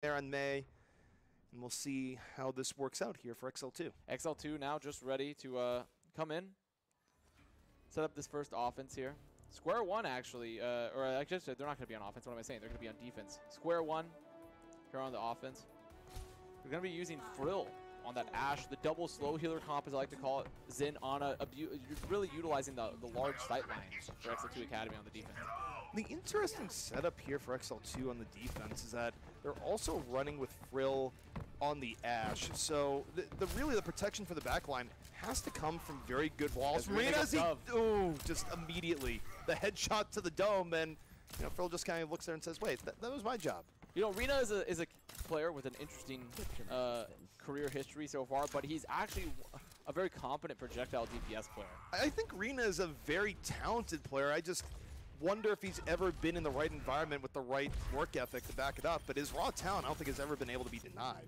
there on May, and we'll see how this works out here for XL2. XL2 now just ready to come in, set up this first offense here. Square one, actually, or I guess they're not going to be on offense. What am I saying? They're going to be on defense. Square one here on the offense. They're going to be using Frill on that Ashe, the double slow healer comp, as I like to call it. Zin, Ana, really utilizing the large sight lines for XL2 Academy on the defense. The interesting setup here for XL2 on the defense is that they're also running with Frill on the Ashe. So really the protection for the backline has to come from very good walls. Just immediately the headshot to the dome, and Frill just kind of looks there and says, "Wait, that was my job." Rina is a player with an interesting career history so far, but he's actually a very competent projectile DPS player. I think Rina is a very talented player. I just wonder if he's ever been in the right environment with the right work ethic to back it up. But his raw talent, I don't think has ever been able to be denied.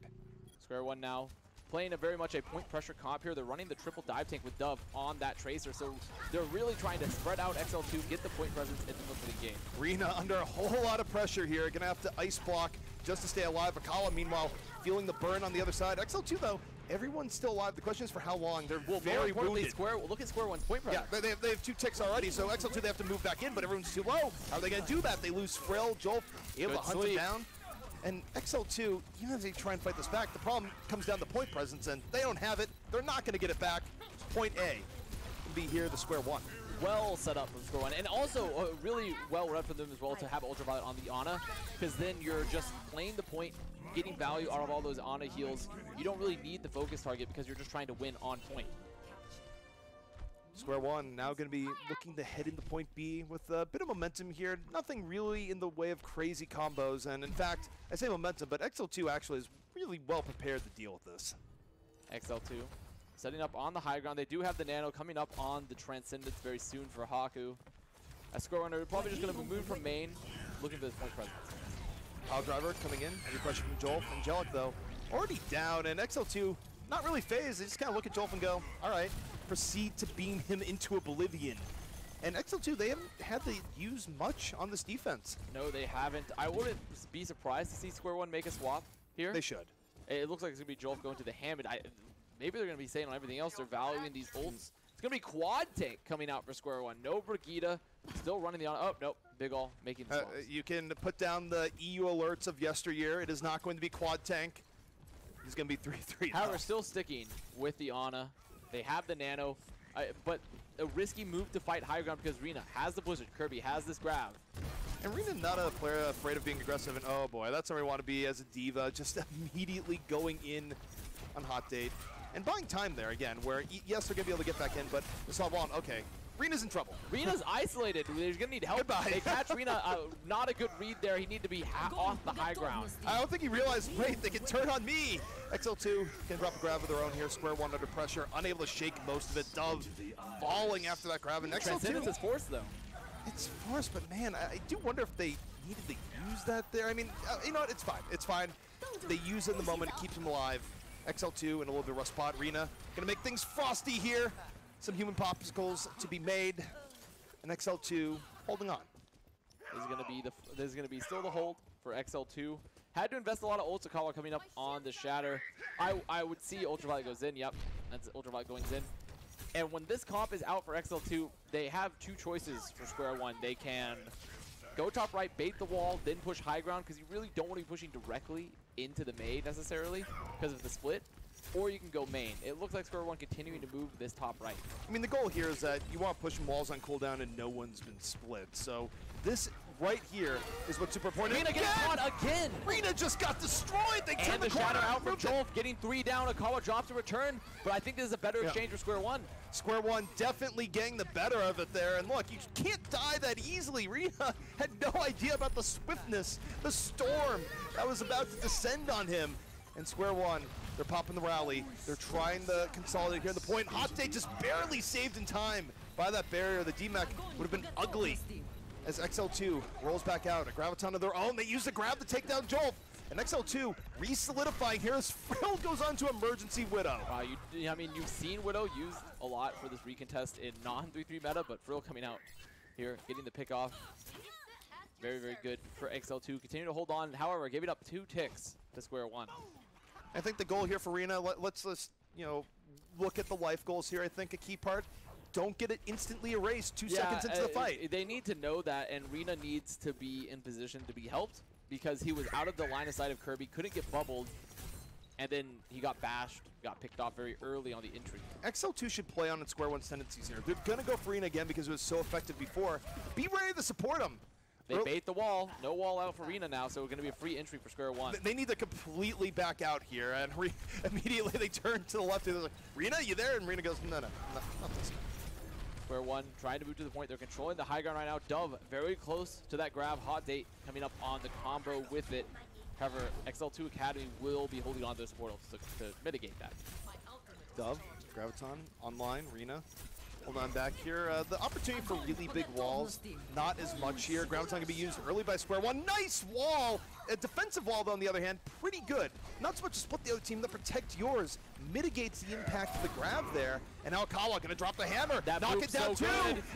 Square one now playing very much a point pressure comp here. They're running the triple dive tank with Dove on that Tracer, so they're really trying to spread out XL2, get the point presence in the opening game. Rina under a whole lot of pressure here, gonna have to ice block just to stay alive. Akala, meanwhile, feeling the burn on the other side. XL2, though, everyone's still alive. The question is for how long. They're very wounded. Look at Square one's point presence. Yeah, they have 2 ticks already, so XL2, they have to move back in, but everyone's too low. How are they gonna do that? They lose Frill, Joel, able to hunt him down. And XL2, even as they try and fight this back, the problem comes down to point presence, and they don't have it. They're not going to get it back. Point A can be here, the square one. Well set up from square one, and also really well read for them as well to have Ultraviolet on the Ana, because then you're just playing the point, getting value out of all those Ana heals. You don't really need the focus target because you're just trying to win on point. Square one now going to be looking to head into point B with a bit of momentum here. Nothing really in the way of crazy combos. And in fact, I say momentum, but XL2 actually is really well prepared to deal with this. XL2 setting up on the high ground. They do have the Nano coming up on the Transcendence very soon for Haku. As Square one are probably just going to move from main, looking for this point presence. Power Driver coming in. Any question from Joel. Angelic, though, already down. And XL2 not really phased. They just kind of look at Joel and go, all right. Proceed to beam him into oblivion. And XL2, they haven't had to use much on this defense. No, they haven't. I wouldn't be surprised to see Square one make a swap here. They should. It looks like it's going to be Joel going to the Hammond. Maybe they're going to be saying on everything else they're valuing these ults. It's going to be quad tank coming out for Square one. No Brigitte. Still running the on. Oh, nope. Big Ol making the swaps. You can put down the EU alerts of yesteryear. It is not going to be quad tank. He's going to be 3-3. However, still sticking with the Ana. They have the Nano, but a risky move to fight high ground because Rina has the Blizzard. Kirby has this grab. And Rina not a player afraid of being aggressive, and oh boy, that's where we want to be as a diva, just immediately going in on hot date. And buying time there again, where yes, they're going to be able to get back in, but it's all on. Okay, Rina's in trouble. Rina's isolated. They're going to need help. Goodbye. They catch Rina. Not a good read there. He needed to be off the high ground. I don't think he realized, wait, they can turn on me. XL2 can drop a grab of their own here. Square one under pressure, unable to shake most of it. Dove falling after that grab. And Transcendence is forced, though. It's forced, but man, I do wonder if they needed to use that there. I mean, you know what? It's fine. It's fine. They use it in the moment. It keeps them alive. XL2 and a little bit of rough spot. Rina going to make things frosty here. Some human popsicles to be made. And XL2 holding on. This is gonna be still the hold for XL2. Had to invest a lot of ults. Akala coming up on the Shatter. I would see Ultraviolet goes in. Yep, that's Ultraviolet going in. And when this comp is out for XL2, they have 2 choices for Square one. They can go top right, bait the wall, then push high ground because you really don't want to be pushing directly into the main necessarily because of the split. Or you can go main. It looks like Square one continuing to move this top right. I mean, the goal here is that you want pushing walls on cooldown and no one's been split. So this right here is what's super important. Rina gets caught again! Rina just got destroyed! They turned the Shatter out for Joel, getting 3 down. Akawa drops a return, but I think this is a better exchange for Square one. Square one definitely getting the better of it there. And look, you can't die that easily. Rina had no idea about the swiftness, the storm that was about to descend on him. And Square one, they're popping the rally. They're trying to consolidate here at the point. Hot Day just barely saved in time by that barrier. The DMAC would have been ugly as XL2 rolls back out. A Graviton of their own. They use the grab to take down Joel. And XL2 re-solidifying here as Frill goes on to Emergency Widow. I mean, you've seen Widow used a lot for this recontest in non-3-3 meta, but Frill coming out here, getting the pick off. Very, very good for XL2. Continue to hold on, however, giving up 2 ticks to square one. I think the goal here for Rina, let's you know, look at the life goals here. I think a key part, don't get it instantly erased 2 seconds into the fight. They need to know that, and Rina needs to be in position to be helped because he was out of the line of sight of Kirby, couldn't get bubbled, and then he got bashed, got picked off very early on the entry. XL2 should play on its square one's tendencies here. They're going to go for Rina again because it was so effective before. Be ready to support him. They bait the wall. No wall out for Rina now, so it's going to be a free entry for square one. They need to completely back out here, and immediately they turn to the left. And they're like, Rina, you there? And Rina goes, no, not this guy. Square one trying to move to the point. They're controlling the high ground right now. Dove very close to that grab. Hot Date coming up on the combo with it. However, XL2 Academy will be holding on to this portal to mitigate that. Dove, Graviton, online, Rina. Hold on back here. The opportunity for really big walls, not as much here. Graviton can be used early by square one. Nice wall! A defensive wall, though, on the other hand, pretty good. Not so much to split the other team, to protect yours. Mitigates the impact of the grab there. And now Kawa going to drop the hammer. Knock it down, too.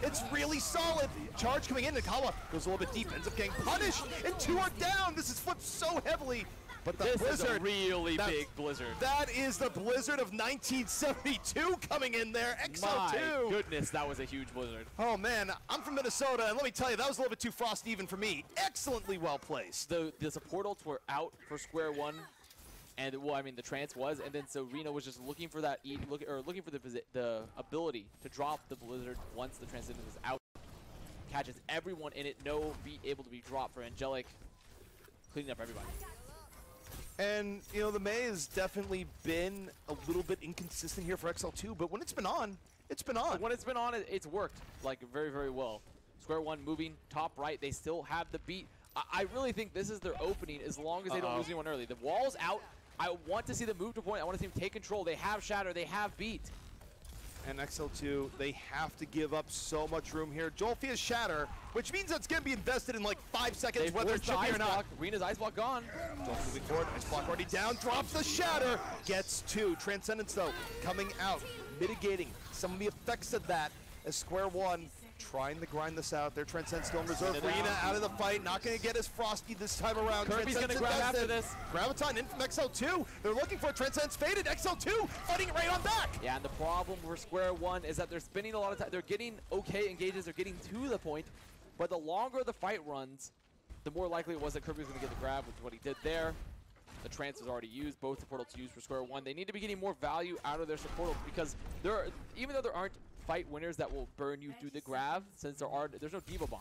It's really solid. Charge coming in, and Kawa goes a little bit deep. Ends up getting punished, and 2 are down. This is flipped so heavily. But the Blizzard, is a really big Blizzard. That is the Blizzard of 1972 coming in there. XL2. My goodness, that was a huge Blizzard. Oh, man. I'm from Minnesota, and let me tell you, that was a little bit too frosty even for me. Excellently well placed. The support ults were out for square one. And, well, I mean, the trance was. And then so Rina was just looking for that, looking for the ability to drop the Blizzard once the transcendence was out. Catches everyone in it. No be able to be dropped for Angelic. Cleaning up everybody. And, you know, the Mei has definitely been a little bit inconsistent here for XL2, but when it's been on, it's been on. But when it's been on, it's worked, like, very, very well. Square one moving, top right, they still have the beat. I really think this is their opening as long as they don't lose anyone early. The wall's out. I want to see them move to point. I want to see them take control. They have Shatter. They have beat. And XL2, they have to give up so much room here. Jolfi has Shatter, which means that's going to be invested in like 5 seconds, whether it's chippy or not. Rina's Ice Block gone. Jolfi moving forward, Ice Block already down, drops the Shatter, gets 2. Transcendence, though, coming out, mitigating some of the effects of that as square one trying to grind this out. Their Transcendence still in reserve. Rina out of the fight, not going to get as frosty this time around. Kirby's going to grab after this. Graviton in from XL2. They're looking for a Transcendence faded. XL2 fighting it right on back. Yeah, and the problem for square one is that they're spending a lot of time. They're getting okay engages. They're getting to the point. But the longer the fight runs, the more likely it was that Kirby was going to get the grab, which is what he did there. The trance is already used. Both support ults used for square one. They need to be getting more value out of their support ults because even though there aren't fight winners that will burn you through the grab, since there's no Diva Bomb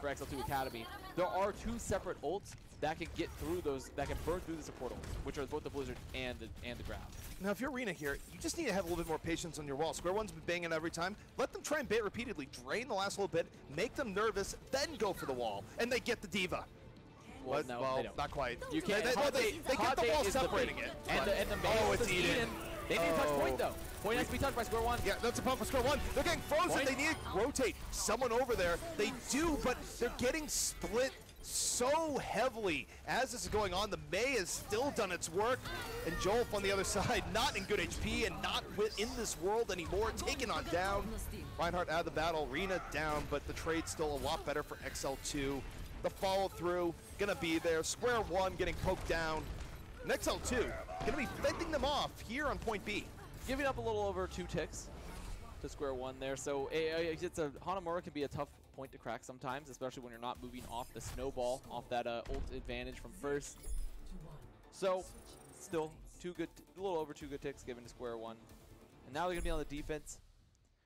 for XL2 Academy. There are 2 separate ults that can get through those, that can burn through the support ults, which are both the Blizzard and the grab. Now, if you're Rina here, you just need to have a little bit more patience on your wall. Square one's been banging every time. Let them try and bait repeatedly, drain the last little bit, make them nervous, then go for the wall, and they get the Diva. Well, no, well they don't. Not quite. You can't. They get the wall separating it. And the oh, it's Eden. They need to touch point, though. Point has to be touched by square one. Yeah, that's a pump for square one. They're getting frozen. Point. They need to rotate someone over there. They do, but they're getting split so heavily. As this is going on, the Mei has still done its work. And Jolf on the other side, not in good HP and not in this world anymore. Taken on down. Reinhardt out of the battle. Rina down, but the trade's still a lot better for XL2. The follow-through going to be there. Square one getting poked down. And XL2 going to be fending them off here on point B. Giving up a little over 2 ticks to square one there. So Hanamura can be a tough point to crack sometimes, especially when you're not moving off the snowball, off that ult advantage from first. So still a little over 2 good ticks given to square one. And now they're going to be on the defense.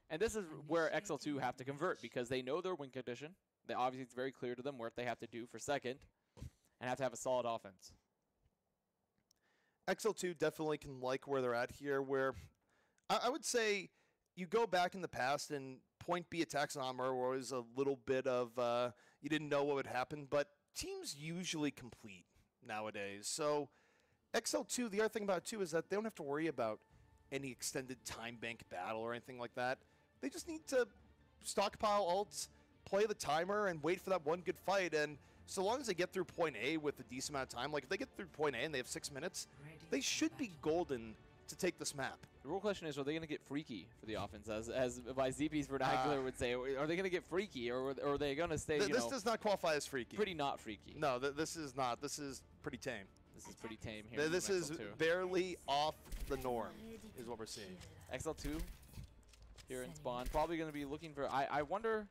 And this is where XL2 have to convert because they know their win condition. Obviously, it's very clear to them what they have to do for second and have to have a solid offense. XL2 definitely can like where they're at here, where I would say you go back in the past and point B attacks on Armor were always a little bit of you didn't know what would happen, but teams usually complete nowadays. So XL2, the other thing about it too is that they don't have to worry about any extended time bank battle or anything like that. They just need to stockpile ults, play the timer, and wait for that one good fight. And so long as they get through point A with a decent amount of time, like if they get through point A and they have 6 minutes, they should be golden to take this map. The real question is, are they going to get freaky for the offense, as by ZB's vernacular would say? Are they going to get freaky, or are they going to stay, This does not qualify as freaky. Pretty not freaky. No, this is not. This is pretty tame. This is pretty tame here. This is barely off the norm, is what we're seeing. XL2 here in spawn, probably going to be looking for. I wonder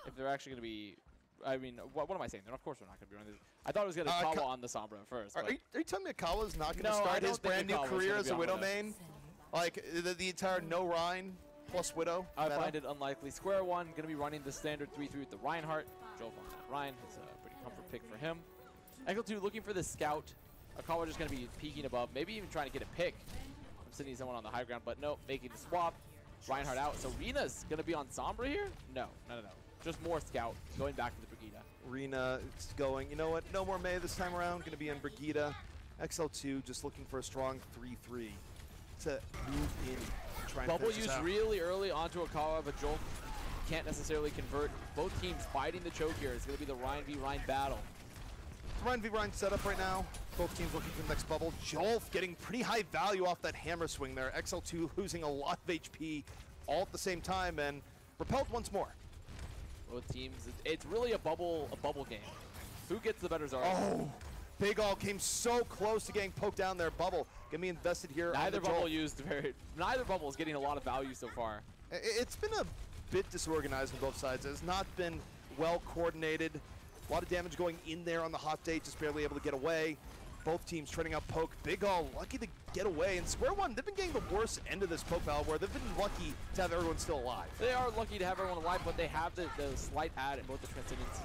if they're actually going to be. I mean, what am I saying? Of course, they're not going to be running this. I thought it was going to be Kawa on the Sombra first. Are you telling me Akawa's not going to start his brand new career as a Widow main? Like the entire no Rhine plus Widow? I find it unlikely. Square One going to be running the standard 3-3 with the Reinhardt. Joel on that Ryan. It's a pretty comfort pick for him. XL2 looking for the scout. Akawa just going to be peeking above, maybe even trying to get a pick from sending someone on the high ground, but no, making the swap. Reinhardt out. So Rena's going to be on Sombra here? No. Just more scout going back to the Brigida. Rena is going, you know what? No more May this time around. Going to be in Brigida. XL2 just looking for a strong 3-3 to move in and try and Bubble used really early onto Akawa, but Joel can't necessarily convert. Both teams fighting the choke here. It's going to be the Ryan v. Ryan battle. Ryan v. Ryan setup right now. Both teams looking for the next bubble. Jolf getting pretty high value off that hammer swing there. XL2 losing a lot of HP all at the same time, and repelled once more. Both teams, it's really a bubble game. Who gets the better Zara? Oh, Big All came so close to getting poked down there. Bubble gonna be invested here. Neither bubble is getting a lot of value so far. It's been a bit disorganized on both sides. It's not been well coordinated. A lot of damage going in there on the hot day, just barely able to get away. Both teams trading out poke. Big All lucky to get away. And Square One, they've been getting the worst end of this poke battle where they've been lucky to have everyone still alive. They are lucky to have everyone alive, but they have the slight add in both the Transcendence.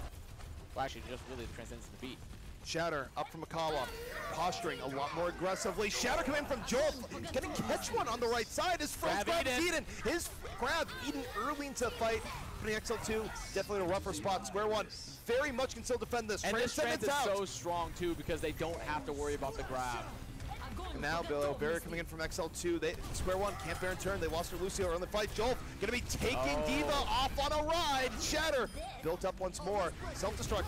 Well, actually, just really the Transcendence and the beat. Shatter up from Akawa, posturing a lot more aggressively. Shatter coming in from Joel. He's gonna catch one on the right side. His first grab is eaten. His grab eaten early into the fight. Putting XL2 definitely in a rougher spot. Square One very much can still defend this. And this trans is so strong too because they don't have to worry about the grab. And now Bill Barry coming in from XL2. Square One can't bear in turn. They lost their Lucio on the fight. Joel gonna be taking Diva off on a ride. Shatter built up once more. Self-destruct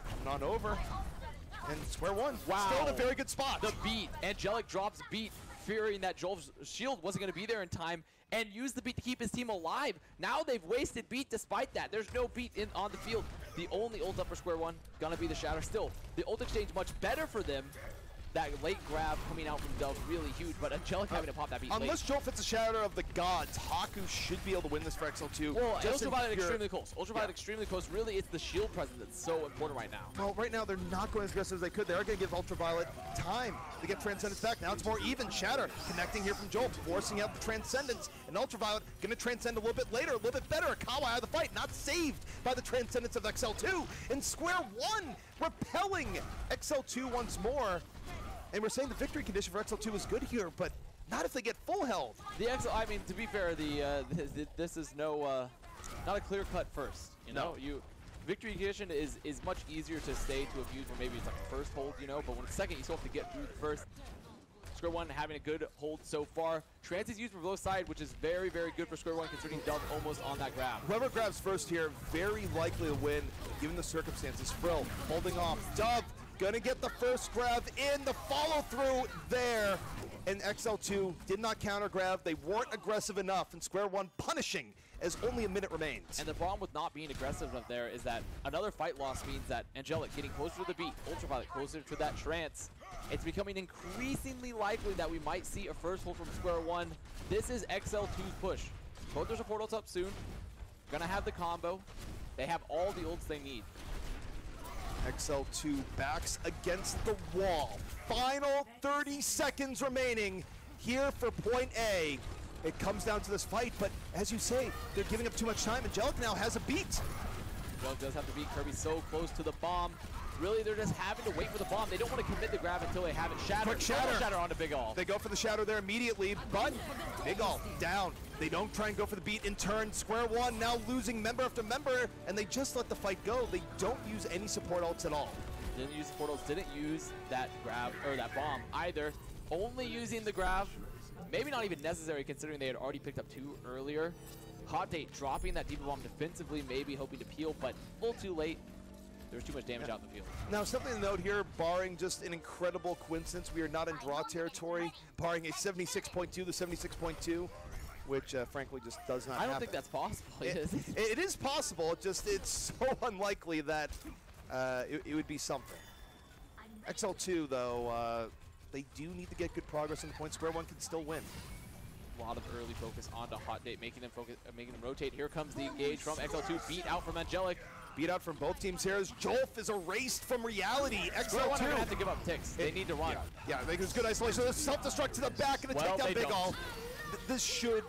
coming on over. And Square One still in a very good spot. The beat. Angelic drops beat, fearing that Joel's shield wasn't going to be there in time, and used the beat to keep his team alive. Now they've wasted beat despite that. There's no beat on the field. The only ult up for Square One going to be the Shatter. Still, the ult exchange much better for them. That late grab coming out from Dove really huge, but Angelic having to pop that beat Unless Joel fits a Shatter of the gods, Haku should be able to win this for XL2. Well, Ultraviolet extremely close. Ultraviolet extremely close. Really, it's the shield presence that's so important right now. Well, right now, they're not going as aggressive as they could. They are going to give Ultraviolet time to get Transcendence back. Now it's more even. Shatter connecting here from Joel, forcing out the Transcendence. And Ultraviolet going to transcend a little bit later, a little bit better. Akawa out of the fight, not saved by the Transcendence of XL2. And Square One repelling XL2 once more. And we're saying the victory condition for XL2 is good here, but not if they get full health. I mean, to be fair, this is not a clear-cut first. You know, victory condition is much easier to stay to a feud where maybe it's like a first hold, but when it's second, you still have to get through the first. Square One having a good hold so far. Trance is used for both sides, which is very, very good for Square One, considering Dove almost on that grab. Whoever grabs first here, very likely to win, given the circumstances. Frill holding off. Dove gonna get the first grab in, the follow through there. And XL2 did not counter grab. They weren't aggressive enough, and Square One punishing as only a minute remains. And the problem with not being aggressive up there is that another fight loss means that Angelic getting closer to the beat, Ultraviolet closer to that trance. It's becoming increasingly likely that we might see a first hold from Square One. This is XL2's push. Both their support ults up soon. Gonna have the combo. They have all the ults they need. XL2 backs against the wall. Final 30 seconds remaining here for point A. It comes down to this fight, but as you say, they're giving up too much time. Angelic now has a beat. Angelic does have to beat. Kirby so close to the bomb. Really, they're just having to wait for the bomb. They don't want to commit the grab until they have it. Shatter onto Big All. They go for the Shatter there immediately, but Big All down. They don't try and go for the beat in turn. Square One now losing member after member, and they just let the fight go. They don't use any support ults at all. Didn't use support ults, didn't use that grab, or that bomb either. Only using the grab. Maybe not even necessary considering they had already picked up 2 earlier. Hot Date dropping that Diva Bomb defensively, maybe hoping to peel, but a little too late. There's too much damage out in the field. Now, something to note here, barring just an incredible coincidence, we are not in draw territory, barring a 76.2 to 76.2, which frankly just does not happen. I don't think that's possible. It is possible, just it's so unlikely that it would be something. XL2, though, they do need to get good progress on the point. Square One can still win. A lot of early focus onto Hot Date, making them rotate. Here comes the engage from XL2, beat out from Angelic. Beat out from both teams here as Jolf is erased from reality. XL2 XL2 have to give up ticks. They need to run. Yeah, I think there's good isolation. There's self-destruct to the back and a takedown big all. This should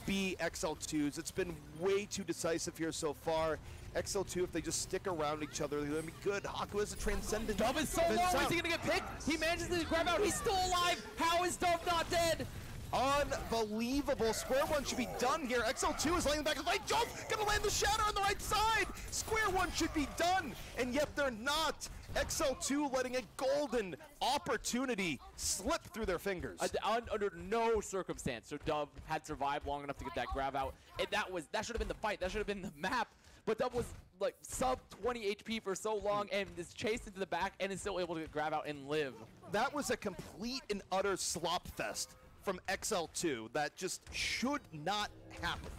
be XL2's. It's been way too decisive here so far. XL2, if they just stick around each other, they're going to be good. Haku has a transcendent. Dove is so low. Is he going to get picked? He manages to grab out. He's still alive. How is Dove not dead? Unbelievable. Square One should be done here. XL2 is laying back. Right jump. Gonna land the shatter on the right side. Square One should be done, and yet they're not. XL2 letting a golden opportunity slip through their fingers. Under no circumstance. So Dove had survived long enough to get that grab out. And that should have been the fight. That should have been the map. But Dove was like sub 20 HP for so long and is chased into the back and is still able to get grab out and live. That was a complete and utter slop fest from XL2 that just should not happen.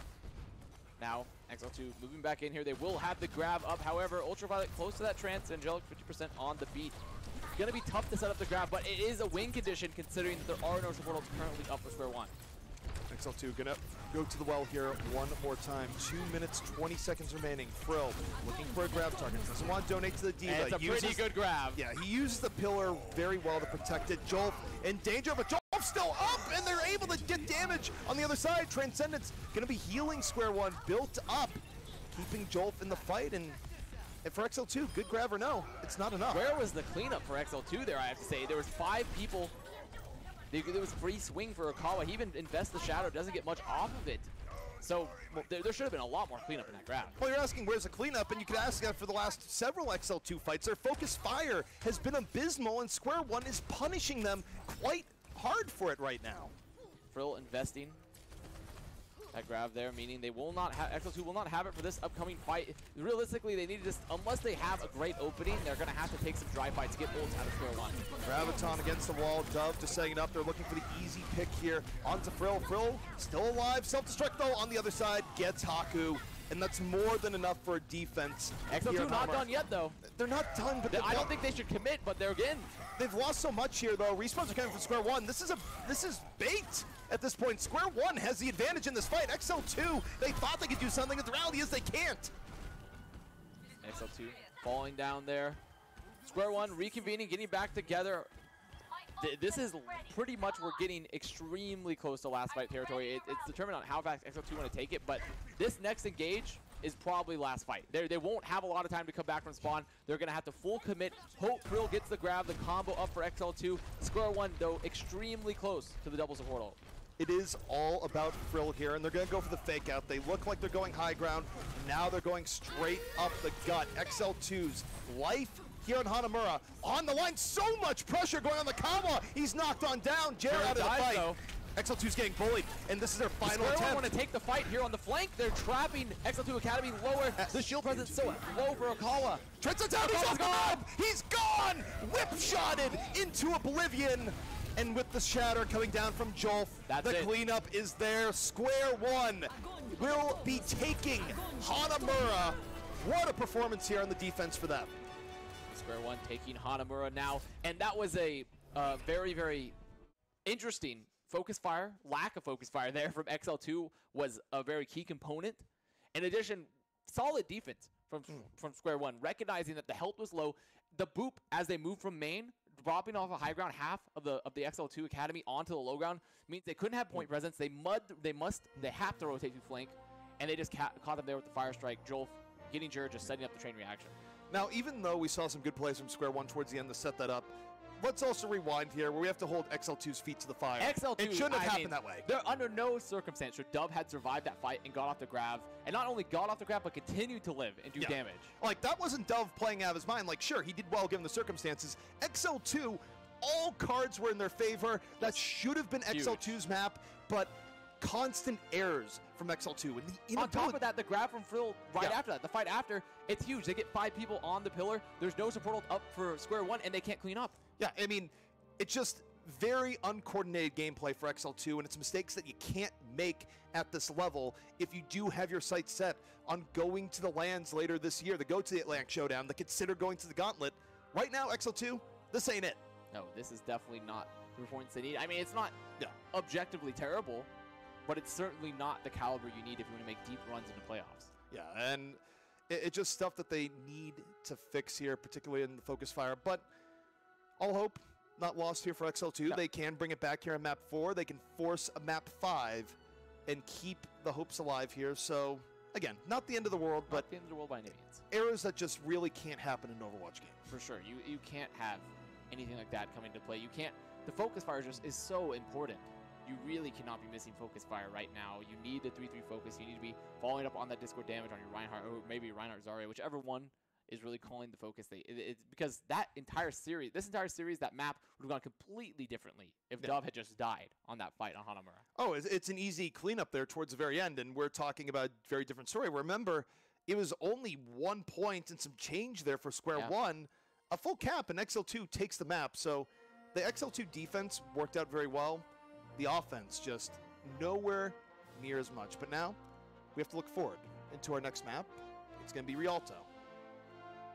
Now, XL2 moving back in here. They will have the grab up. However, Ultraviolet close to that trance. Angelic 50% on the beat. It's going to be tough to set up the grab, but it is a win condition considering that there are no supportals currently up for Square One. XL2 gonna go to the well here one more time. 2 minutes, 20 seconds remaining. Frill looking for a grab target. Doesn't want to donate to the Diva. And it's a pretty good grab. Yeah, he uses the pillar very well to protect it. Jolf in danger, but Jolf still up, and they're able to get damage on the other side. Transcendence gonna be healing Square One, built up, keeping Jolf in the fight. And for XL2, good grab or no, it's not enough. Where was the cleanup for XL2 there, I have to say? There was 5 people. There was free swing for Okawa. He even invests the shadow, doesn't get much off of it. So there should have been a lot more cleanup in that grab. Well, you're asking where's the cleanup, and you could ask that for the last several XL2 fights. Their focus fire has been abysmal, and Square One is punishing them quite hard for it right now. Frill investing that grab there, meaning they will not have, XL2 will not have it for this upcoming fight. Realistically, they need to just, unless they have a great opening, they're going to have to take some dry fights to get ults out of Square One. Graviton against the wall, Dove just setting it up. They're looking for the easy pick here. Onto Frill. Frill still alive. Self-destruct though on the other side. Gets Haku. And that's more than enough for a defense. XL2 not done yet though. They're not done, but I don't think they should commit, but they're again. They've lost so much here though. Respawns are coming from Square One. This is bait at this point. Square One has the advantage in this fight. XL2, they thought they could do something, but the reality is they can't. XL2 falling down there. Square One reconvening, getting back together. This is pretty much, we're getting extremely close to last fight territory. It's determined on how fast XL2 want to take it, but this next engage is probably last fight. They won't have a lot of time to come back from spawn. They're going to have to full commit. Hope Frill gets the grab, the combo up for XL2. Square One, though, extremely close to the double support ult. It is all about Frill here, and they're going to go for the fake out. They look like they're going high ground. Now they're going straight up the gut. XL2's life here on Hanamura on the line. So much pressure going on the Kawa. He's knocked on down. Jared out of the fight. Though. XL2's getting bullied, and this is their final attempt. Square One want to take the fight here on the flank. They're trapping XL2 Academy lower. The shield presence so low for Okawa. Trent's down. He's gone. He's gone. Whip-shotted into oblivion. And with the shatter coming down from Jolf, the cleanup is there. Square One will be taking Hanamura. What a performance here on the defense for them. Square One taking Hanamura now, and that was a very, very interesting focus fire. Lack of focus fire there from XL2 was a very key component. In addition, solid defense from Square One, recognizing that the health was low. The boop, as they move from main, dropping off a high ground half of the XL2 Academy onto the low ground, means they couldn't have point presence. They have to rotate to flank, and they just caught them there with the fire strike. Jolf getting Jared, just setting up the train reaction. Now, even though we saw some good plays from Square One towards the end to set that up, let's also rewind here where we have to hold XL2's feet to the fire. XL2, it shouldn't have happened that way. They're under no circumstance should Dove had survived that fight and got off the grab, and not only got off the grab, but continued to live and do damage. Like, that wasn't Dove playing out of his mind. Like, sure, he did well given the circumstances. XL2, all cards were in their favor. That should have been XL2's map, but constant errors from XL2. And the on top of that, the grab from Frill right after that, the fight after, it's huge. They get 5 people on the pillar. There's no support ult up for square one, and they can't clean up. Yeah, I mean, it's just very uncoordinated gameplay for XL2, and it's mistakes that you can't make at this level if you do have your sights set on going to the lands later this year, to go to the Atlantic Showdown, to consider going to the Gauntlet. Right now, XL2, this ain't it. No, this is definitely not the performance they need. I mean, it's not objectively terrible, but it's certainly not the caliber you need if you want to make deep runs into playoffs. Yeah, and it's just stuff that they need to fix here, particularly in the focus fire. But all hope not lost here for XL2. No. They can bring it back here on map 4. They can force a map 5 and keep the hopes alive here. So, again, not the end of the world, but not the end of the world by any means. Errors that just really can't happen in an Overwatch game. For sure. You can't have anything like that come into play. You can't. The focus fire just is so important. You really cannot be missing focus fire right now. You need the 3-3 focus. You need to be following up on that Discord damage on your Reinhardt, or maybe Reinhardt Zarya, whichever one is really calling the focus. It's because that entire series, that map would have gone completely differently if Dove had just died on that fight on Hanamura. Oh, it's an easy cleanup there towards the very end, and we're talking about a very different story. Remember, it was only 1 point and some change there for square one. A full cap, and XL2 takes the map. So the XL2 defense worked out very well. The offense just nowhere near as much. But now we have to look forward into our next map. It's going to be Rialto,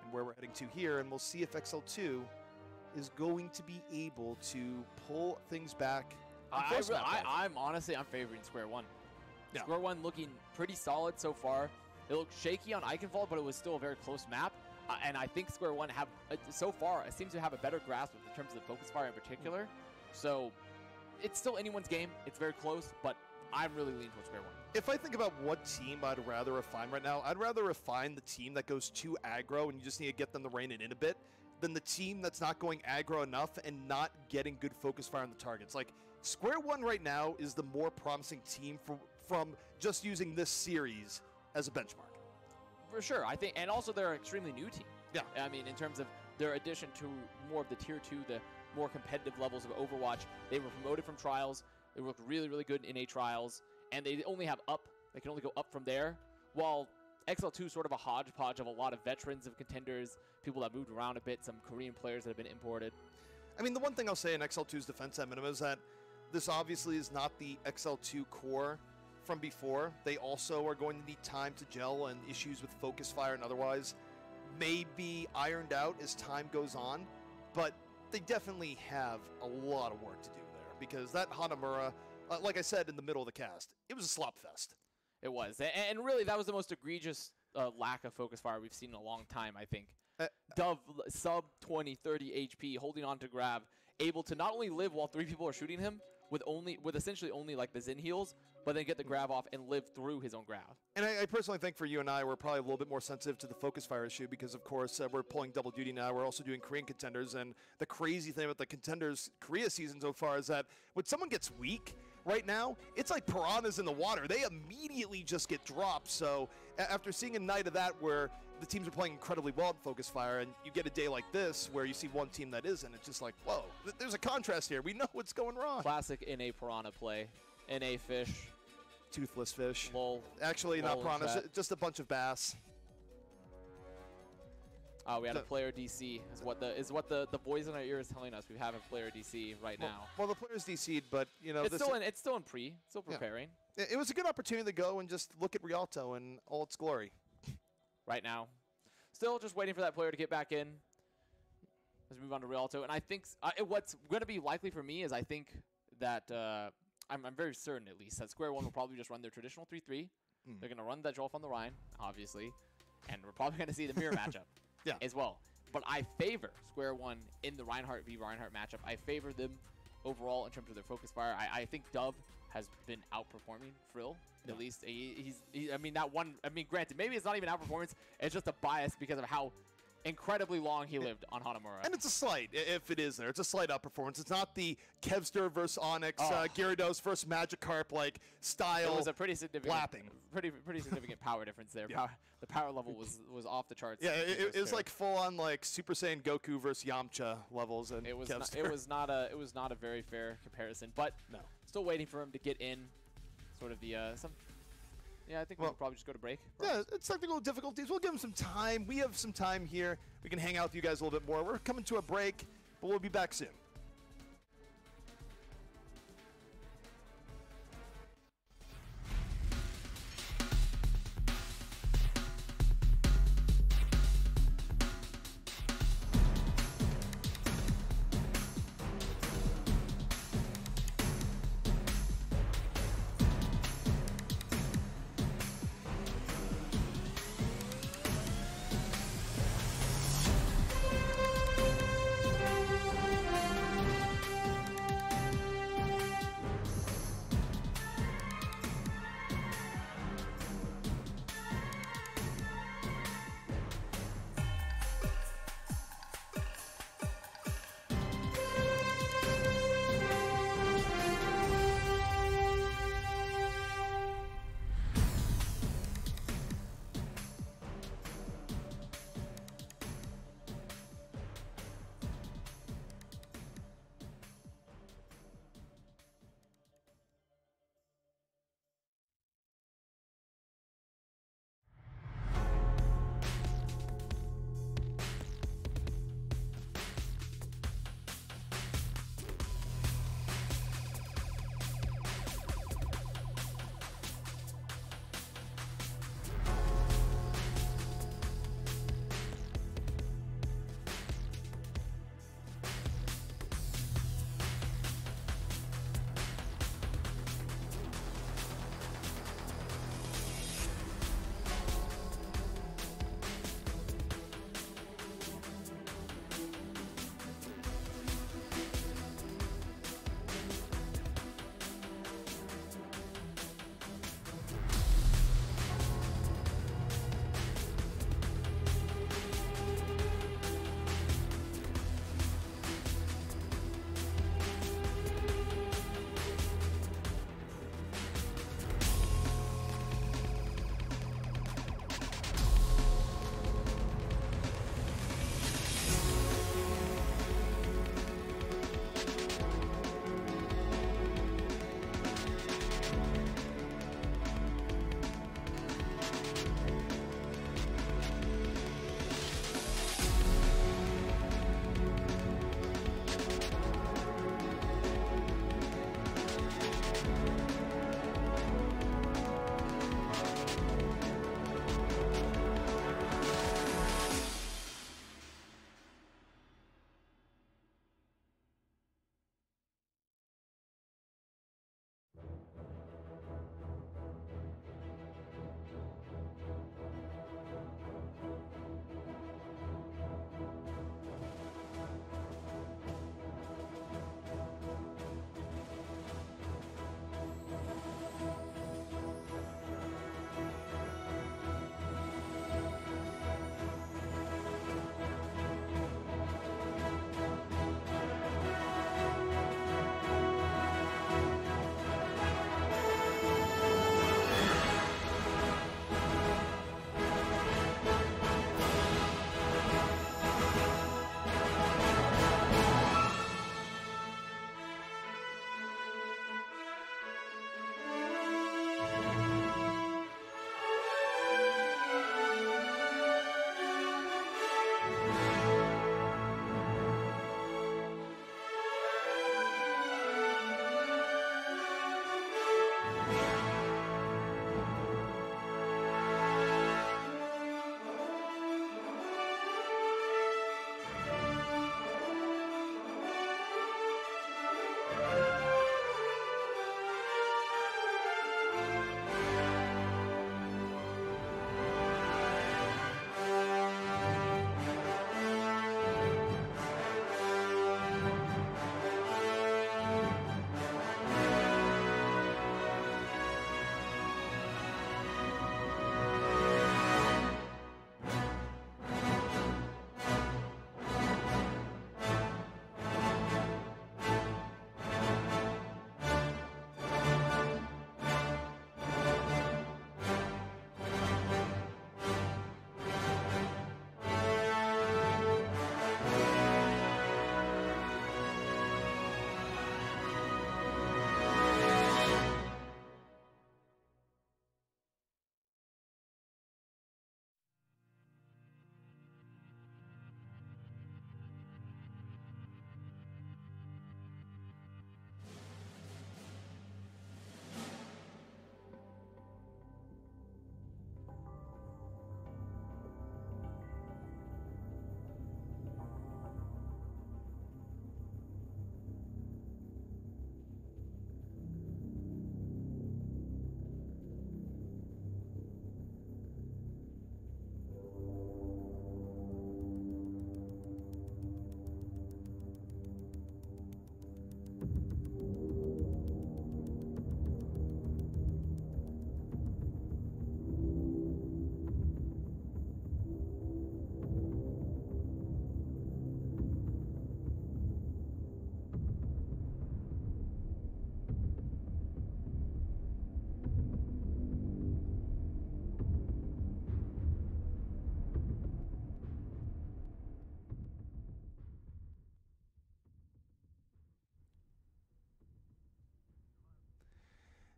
and where we're heading to here, and we'll see if XL2 is going to be able to pull things back. I'm honestly, I'm favoring square one. Yeah. Square one looking pretty solid so far. It looked shaky on Iconfall, but it was still a very close map. And I think square one have, so far, it seems to have a better grasp in terms of the focus fire in particular. So it's still anyone's game. It's very close, but I'm really leaning towards square one. If I think about what team I'd rather refine right now, I'd rather refine the team that goes too aggro and you just need to get them to rein it in a bit than the team that's not going aggro enough and not getting good focus fire on the targets. Like, square one right now is the more promising team from just using this series as a benchmark. For sure, I think, and also they're an extremely new team. Yeah. I mean, in terms of their addition to more of the tier 2, the more competitive levels of Overwatch. They were promoted from trials. They looked really, really good in NA trials, and they only have up. They can only go up from there. While XL2 is sort of a hodgepodge of a lot of veterans of Contenders, people that moved around a bit, some Korean players that have been imported. I mean, the one thing I'll say in XL2's defense at minimum is that this obviously is not the XL2 core from before. They also are going to need time to gel, and issues with focus fire and otherwise may be ironed out as time goes on, but they definitely have a lot of work to do there, because that Hanamura, like I said in the middle of the cast, it was a slop fest. It was, and really that was the most egregious lack of focus fire we've seen in a long time, I think. Dove sub 20, 30 HP, holding on to grab, able to not only live while 3 people are shooting him, with essentially only like the Zen heals, but then get the grab off and live through his own grab. And I personally think for you and I, we're probably a little bit more sensitive to the focus fire issue because, of course, we're pulling double duty now. We're also doing Korean Contenders, and the crazy thing about the Contenders Korea season so far is that when someone gets weak right now, it's like piranhas in the water. They immediately just get dropped. So after seeing a night of that where the teams are playing incredibly well in focus fire, and you get a day like this where you see one team that isn't, it's just like, whoa, there's a contrast here. We know what's going wrong. Classic NA piranha play. NA fish. Toothless fish. Lol. Actually, Lol not piranhas, just a bunch of bass. Oh, we had a player DC. Is what the voice in our ear is telling us. We have a player DC right now. Well, the player's DC'd, but you know, it's still in still preparing. Yeah. It was a good opportunity to go and just look at Rialto in all its glory. Right now, still just waiting for that player to get back in. Let's move on to Rialto, and I think what's going to be likely for me is I think that I'm very certain at least that square one will probably just run their traditional 3-3. They're going to run that Jolf on the Rhine, obviously, and we're probably going to see the mirror matchup. Yeah. As well. But I favor square one in the Reinhardt v Reinhardt matchup. I favor them overall in terms of their focus fire. I think Dove has been outperforming Frill. At least I mean, granted, maybe it's not even outperformance. It's just a bias because of how incredibly long he lived on Hanamura. And it's a slight, if it is there. It's a slight outperformance. It's not the Kevster versus Onyx, Gyarados versus Magikarp like style. It was a pretty significant lapping. Pretty significant power difference there. Yeah. The power level was off the charts. Yeah, it was like full on like Super Saiyan Goku versus Yamcha levels, and it was not a very fair comparison. But no, still waiting for him to get in. sort of the yeah, I think we Well, can probably just go to break. Yeah, it's technical difficulties. We'll give them some time. We have some time here. We can hang out with you guys a little bit more. We're coming to a break, but we'll be back soon.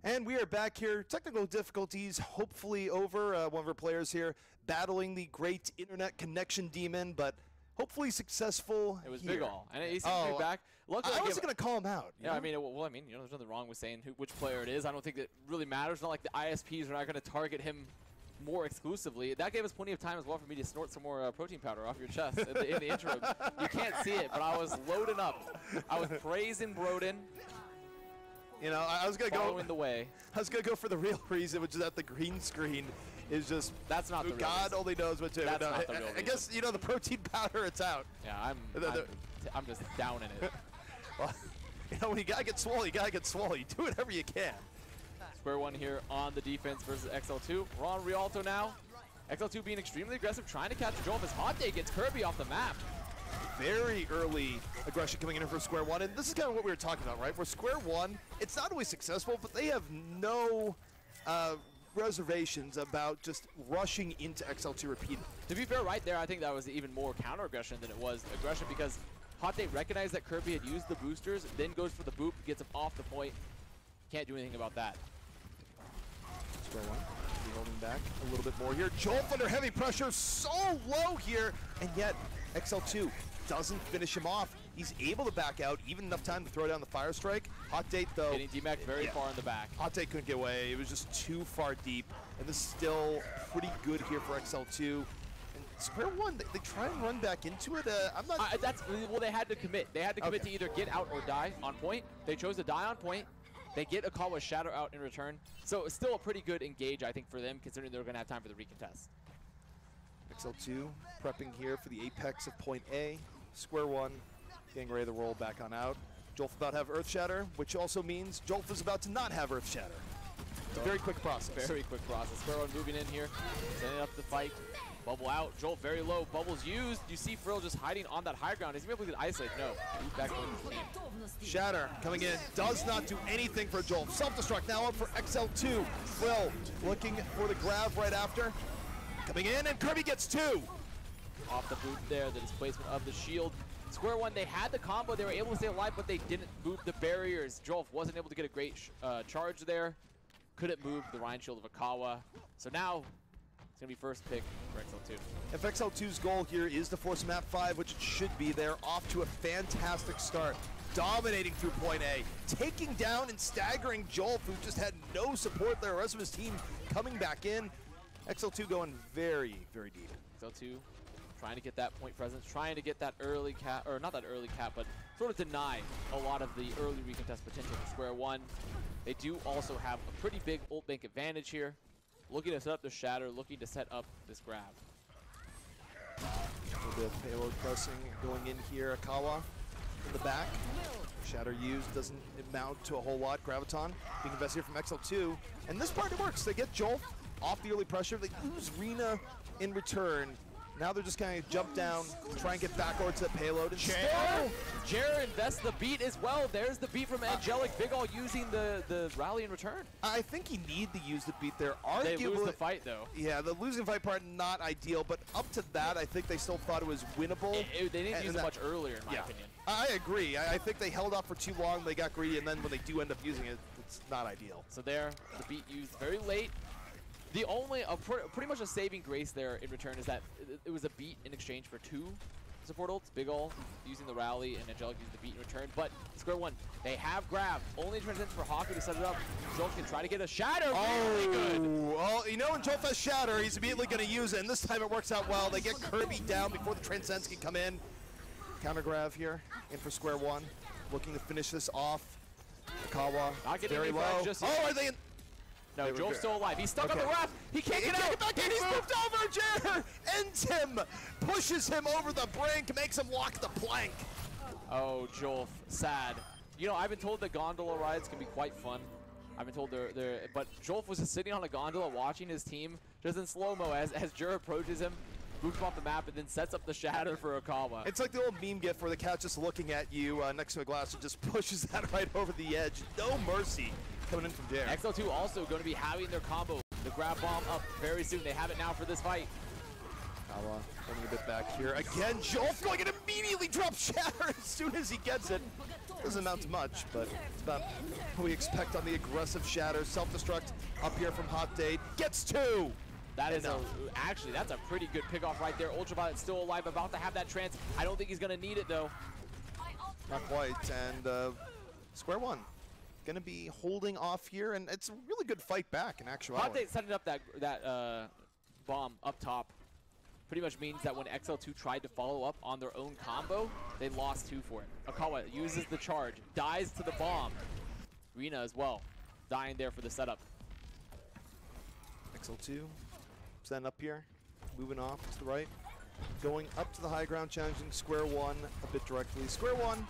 And we are back here. Technical difficulties hopefully over. One of our players here battling the great internet connection demon, but hopefully successful. It was here. Big All, and he seems to be back. Luckily, I wasn't going to call him out. Yeah, I mean, there's nothing wrong with saying which player it is. I don't think it really matters. It's not like the ISPs are not going to target him more exclusively. That gave us plenty of time as well for me to snort some more protein powder off your chest in the interim. You can't see it, but I was loading up. I was praising Broden. You know, I was going to go following the way. I was going to go for the real reason, which is that the green screen is just. That's not the real God reason. only knows what to. That's not the real I guess, you know, the protein powder, it's out. Yeah, I'm just down in it. Well, you know, when you got to get swole, you got to get swole. You do whatever you can. Square one here on the defense versus XL2. We're on Rialto now. XL2 being extremely aggressive, trying to catch Joel as Hot Day gets Kirby off the map. Very early aggression coming in for Square One, and this is kind of what we were talking about, right? Where Square One, it's not always successful, but they have no reservations about just rushing into XL2 repeatedly. To be fair, right there, I think that was even more counter aggression than it was aggression, because Hot Day recognized that Kirby had used the boosters, then goes for the boop, gets him off the point. Can't do anything about that. Square One holding back a little bit more here. Joel under heavy pressure, so low here, and yet XL2 doesn't finish him off. He's able to back out, even enough time to throw down the Fire Strike. Hot Date, though. Getting D-Mac very far in the back. Hot Date couldn't get away. It was just too far deep, and this is still pretty good here for XL2. And Square One, they try and run back into it. I'm not. Well, they had to commit. They had to commit to either get out or die on point. They chose to die on point. They get a call with Shadow out in return. So it's still a pretty good engage, I think, for them, considering they're going to have time for the recontest. XL2 prepping here for the apex of point A. Square One getting ready to roll back on out. Jolf about to have Earth Shatter, which also means Jolf is about to not have Earth Shatter. It's a very quick process. Very quick process. Square One moving in here, setting up the fight. Bubble out. Jolt very low. Bubbles used. You see Frill just hiding on that high ground. Is he able to isolate? No. He's back into the game. Shatter coming in. Does not do anything for Jolt. Self-destruct now up for XL2. Frill looking for the grab right after. Coming in, and Kirby gets two. Off the boot there. The displacement of the shield. Square One, they had the combo. They were able to stay alive, but they didn't move the barriers. Jolf wasn't able to get a great charge there. Couldn't move the Rhine Shield of Akawa. So now, it's going to be first pick for XL2. If XL2's goal here is to force map 5, which it should be, they're off to a fantastic start. Dominating through point A, taking down and staggering Jolf, who just had no support there. The rest of his team coming back in. XL2 going very, very deep. XL2 trying to get that point presence, trying to get that early cap, or not that early cap, but sort of deny a lot of the early recontest potential for Square One. They do also have a pretty big ult bank advantage here. Looking to set up the Shatter, looking to set up this grab. A little bit of payload pressing going in here. Akawa in the back. Shatter used, doesn't amount to a whole lot. Graviton being invested here from XL2. And this part, it works. They get Jolt off the early pressure. They lose Rena in return. Now they're just kind of jump down, try and get back over to the payload. And Jer invests the beat as well. There's the beat from Angelic. Big All using the rally in return. I think he need to use the beat there. Arguably, they lose the fight, though. Yeah, the losing fight part, not ideal. But up to that, I think they still thought it was winnable. They didn't use it much earlier, in my opinion. I agree. I think they held off for too long. They got greedy, and then when they do end up using it, it's not ideal. So there, the beat used very late. The only, pretty much a saving grace there in return is that it was a beat in exchange for two support ults. Big Ol using the rally and Angelic using the beat in return. But Square One, they have grab. Only transcends for Hockey to set it up. Jolt can try to get a Shatter. Really good. Well, you know when Jolt has Shatter, he's immediately going to use it. And this time it works out well. They get Kirby down before the Transcends can come in. Counter grab here in for Square One. Looking to finish this off. Akawa not getting very low. Just yet. Are they in? No, Joel's still alive. He's stuck on the raft. He can't get out. Back in. He's moved over. Jer ends him, pushes him over the brink, makes him walk the plank. Oh, Jolf, sad. You know, I've been told that gondola rides can be quite fun. I've been told but Jolf was just sitting on a gondola watching his team just in slow-mo as Jer approaches him, boots him off the map, and then sets up the Shatter for Akawa. It's like the old meme gif where the cat's just looking at you next to a glass and just pushes that right over the edge. No mercy. Coming in from Jer. XL2 also going to be having their combo. The grab bomb up very soon. They have it now for this fight. Kawa getting a bit back here. Again, Jolf going and immediately drops Shatter as soon as he gets it. Doesn't amount to much, but it's about what we expect on the aggressive shatter. Self-destruct up here from Hot Date. Gets 2! That is actually, that's a pretty good pickoff right there. Ultraviolet's still alive, about to have that trance. I don't think he's going to need it, though. Not quite, and Square One gonna be holding off here, and it's a really good fight back in actuality. Hot Date setting up that bomb up top pretty much means that when XL2 tried to follow up on their own combo, they lost 2 for it. Akawa uses the charge, dies to the bomb. Rina as well, dying there for the setup. XL2 standing up here, moving off to the right, going up to the high ground, challenging Square One a bit directly. Square One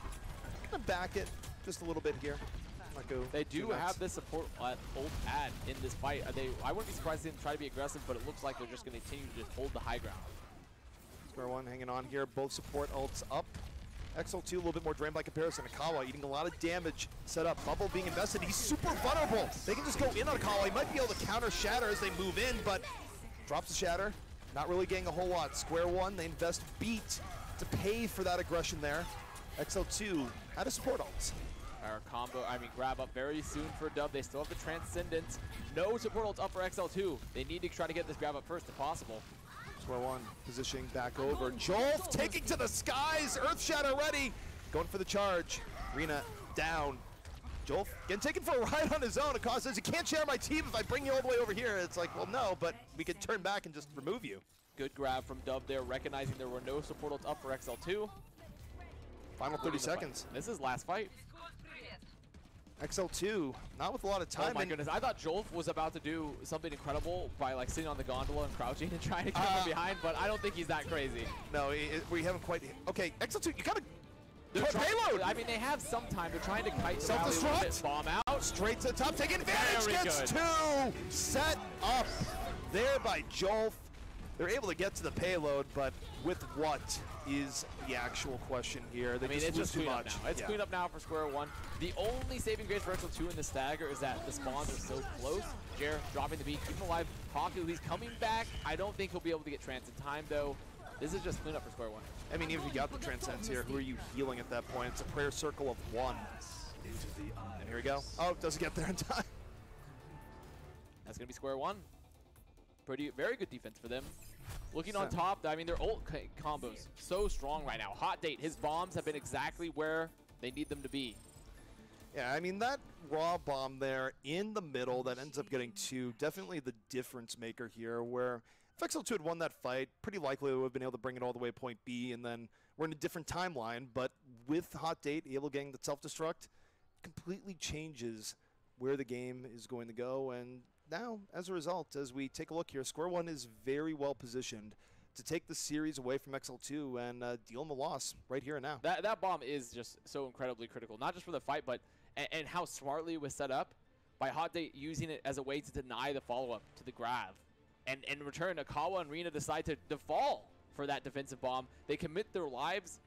gonna back it just a little bit here. Not go they do have this support ult pad in this fight. I wouldn't be surprised if they try to be aggressive, but it looks like they're just going to continue to just hold the high ground. Square One hanging on here, both support ults up. XL2 a little bit more drained by comparison. Akawa eating a lot of damage. Set up, Bubble being invested. He's super vulnerable. They can just go in on Akawa. He might be able to counter Shatter as they move in, but drops the Shatter. Not really getting a whole lot. Square One, they invest Beat to pay for that aggression there. XL2 out of support ults. Our combo, grab up very soon for Dub. They still have the Transcendence. No support ults up for XL2. They need to try to get this grab up first if possible. Square One positioning back over. Jolf taking to the skies. Earth Shatter ready. Going for the charge. Rina down. Jolf getting taken for a ride on his own. Akawa says, you can't share my team if I bring you all the way over here. It's like, well, no, but we can turn back and just remove you. Good grab from Dub there, recognizing there were no support ults up for XL2. Final 30 seconds. This is last fight. XL2, not with a lot of time. Oh my goodness, I thought Jolf was about to do something incredible by like sitting on the gondola and crouching and trying to get from behind, but I don't think he's that crazy. No, we haven't quite. Okay, XL2, you gotta payload. I mean, they have some time. They're trying to kite the rally a little bit, bomb out. Straight to the top, taking advantage, Very gets good. 2! Set up there by Jolf. They're able to get to the payload, but with what is the actual question here? They it's just too clean much. up now. It's clean up now for Square One. The only saving grace for XL2 in the stagger is that the spawns are so close. Jer dropping the beat, keeping him alive. Pocket, he's coming back. I don't think he'll be able to get trance in time, though. This is just clean up for Square One. I mean, even if you got the Transcendence here, who are you healing at that point? It's a prayer circle of 1. And here we go. Oh, doesn't get there in time. That's going to be Square One. Very good defense for them. Looking on top, I mean, their ult combos so strong right now. Hot Date, his bombs have been exactly where they need them to be. Yeah, I mean, that raw bomb there in the middle that ends up getting 2, definitely the difference maker here, where if XL2 had won that fight, pretty likely they would have been able to bring it all the way to point B, and then we're in a different timeline, but with Hot Date able getting the self-destruct, completely changes where the game is going to go, and now, as a result, as we take a look here, Square One is very well positioned to take the series away from XL2 and deal them a loss right here and now. That bomb is just so incredibly critical, not just for the fight, but and how smartly it was set up by Hot Date using it as a way to deny the follow-up to the grab. And in return, Akawa and Rina decide to fall for that defensive bomb. They commit their lives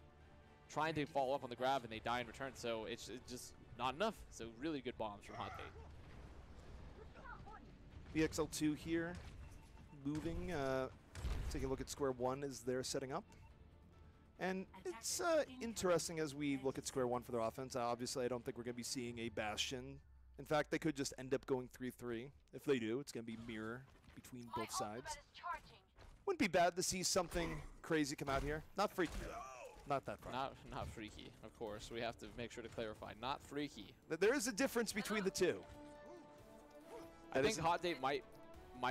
trying to follow up on the grab, and they die in return. So it's just not enough. So really good bombs from Hot Date. The XL2 here, moving, taking a look at Square One as they're setting up. And it's interesting as we look at Square One for their offense. Obviously, I don't think we're going to be seeing a Bastion. In fact, they could just end up going 3-3. If they do, it's going to be mirror between both sides. Wouldn't be bad to see something crazy come out here. Not freaky, though. Not that far. Not freaky, of course. We have to make sure to clarify. Not freaky. There is a difference between the two. I think Hot Date might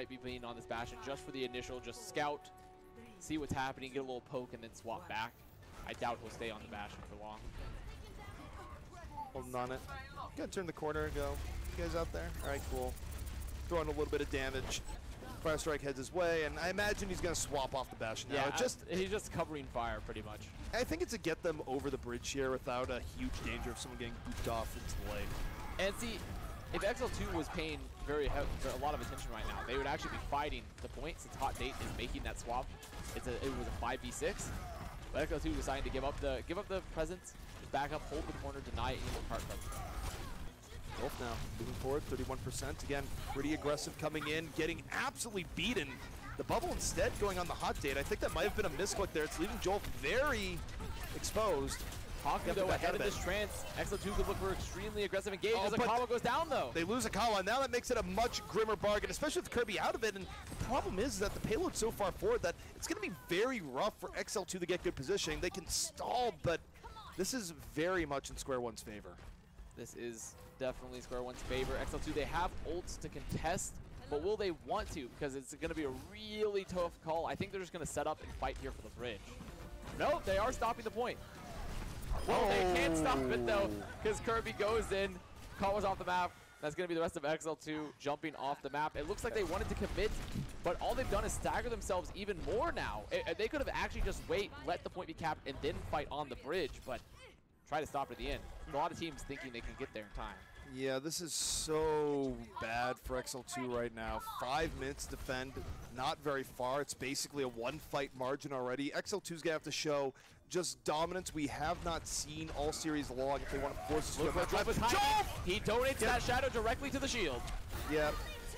be playing on this Bastion just for the initial, just scout, see what's happening, get a little poke, and then swap back. I doubt he'll stay on the Bastion for long. Holding on it. Gonna turn the corner and go. You guys out there? All right, cool. Throwing a little bit of damage. Fire Strike heads his way, and I imagine he's gonna swap off the Bastion now. Yeah, he's just covering fire pretty much. I think it's to get them over the bridge here without a huge danger of someone getting booped off into the lake. And see, if XL2 was paying a lot of attention right now, they would actually be fighting the point since Hot Date is making that swap. It was a 5v6, but XL2 decided to give up the presence, just back up, hold the corner, deny any more card presence. Both now moving forward, 31%. Again, pretty aggressive coming in, getting absolutely beaten. The bubble instead going on the Hot Date. I think that might have been a misclick there. It's leaving Joel very exposed. Haku, though, ahead of this trance. XL2 could look for extremely aggressive engage as but Akawa goes down, though. They lose Akawa, and now that makes it a much grimmer bargain, especially with Kirby out of it. And the problem is that the payload's so far forward that it's going to be very rough for XL2 to get good positioning. They can stall, but this is very much in Square One's favor. This is definitely Square One's favor. XL2, they have ults to contest, but will they want to? Because it's going to be a really tough call. I think they're just going to set up and fight here for the bridge. No, they are stopping the point. Well, they can't stop it, though, because Kirby goes in, Kawa's off the map. That's going to be the rest of XL2 jumping off the map. It looks like they wanted to commit, but all they've done is stagger themselves even more now. They could have actually just let the point be capped, and then fight on the bridge, but try to stop it at the end. A lot of teams thinking they can get there in time. Yeah, this is so bad for XL2 right now. 5 minutes to defend, not very far. It's basically a one-fight margin already. XL2's going to have to show just dominance we have not seen all series long if they want to force us to Jolf! He donates that shadow directly to the shield. Yeah.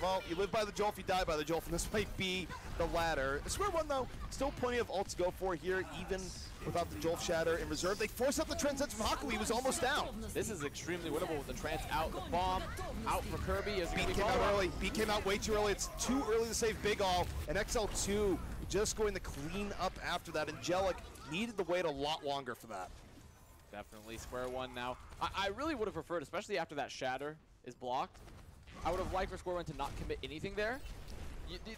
Well, you live by the Jolf, you die by the Jolf, and this might be the latter. Square One, though, still plenty of ults to go for here, even without the Jolf Shatter in reserve. They force up the Transcendence from Haku. He was almost down. This is extremely winnable with the Trance out. The bomb out for Kirby. Beat came out early. Beat came out way too early. It's too early to save Big All. And XL2 just going to clean up after that. Angelic needed to wait a lot longer for that. Definitely Square One now. I really would have preferred, especially after that Shatter is blocked, I would have liked for Square One to not commit anything there.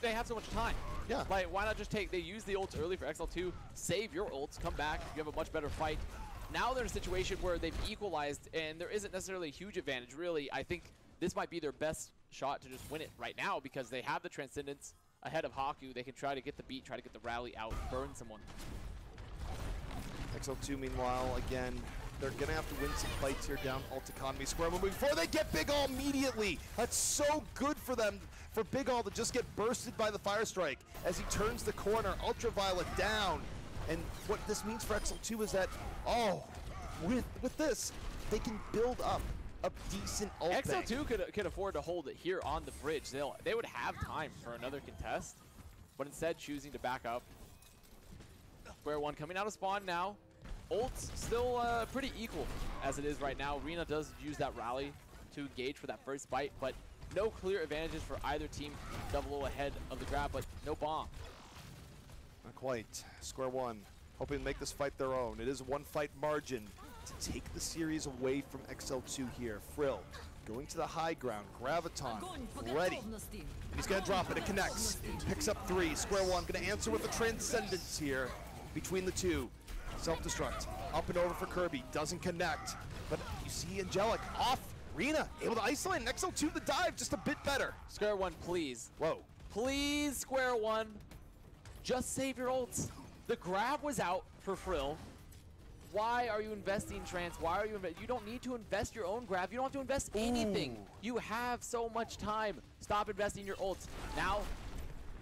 They have so much time. Yeah. Like, why not just they use the ults early for XL2, save your ults, come back, you have a much better fight. Now they're in a situation where they've equalized, and there isn't necessarily a huge advantage, really. I think this might be their best shot to just win it right now because they have the Transcendence ahead of Haku. They can try to get the beat, try to get the rally out, burn someone. XL2, meanwhile, again, they're going to have to win some fights here down ult economy. Square One before they get Big All immediately. That's so good for them, for Big All to just get bursted by the Fire Strike as he turns the corner. Ultraviolet down. And what this means for XL2 is that, with this, they can build up a decent ult bank. XL2 could afford to hold it here on the bridge. They would have time for another contest, but instead choosing to back up. Square One coming out of spawn now. Ult's still pretty equal as it is right now. Rina does use that rally to engage for that first bite, but no clear advantages for either team. Double ahead of the grab, but no bomb. Not quite. Square One hoping to make this fight their own. It is a one-fight margin to take the series away from XL2 here. Frill going to the high ground. Graviton ready. He's going to drop it. It connects. Picks up 3. Square One going to answer with a Transcendence here between the two. Self-destruct. Up and over for Kirby. Doesn't connect. But you see Angelic off. Rina able to isolate, and XL2 the dive just a bit better. Square One, please. Whoa. Please, Square One. Just save your ults. The grab was out for Frill. Why are you investing Trance? Why are you You don't need to invest your own grab. You don't have to invest anything. You have so much time. Stop investing your ults. Now,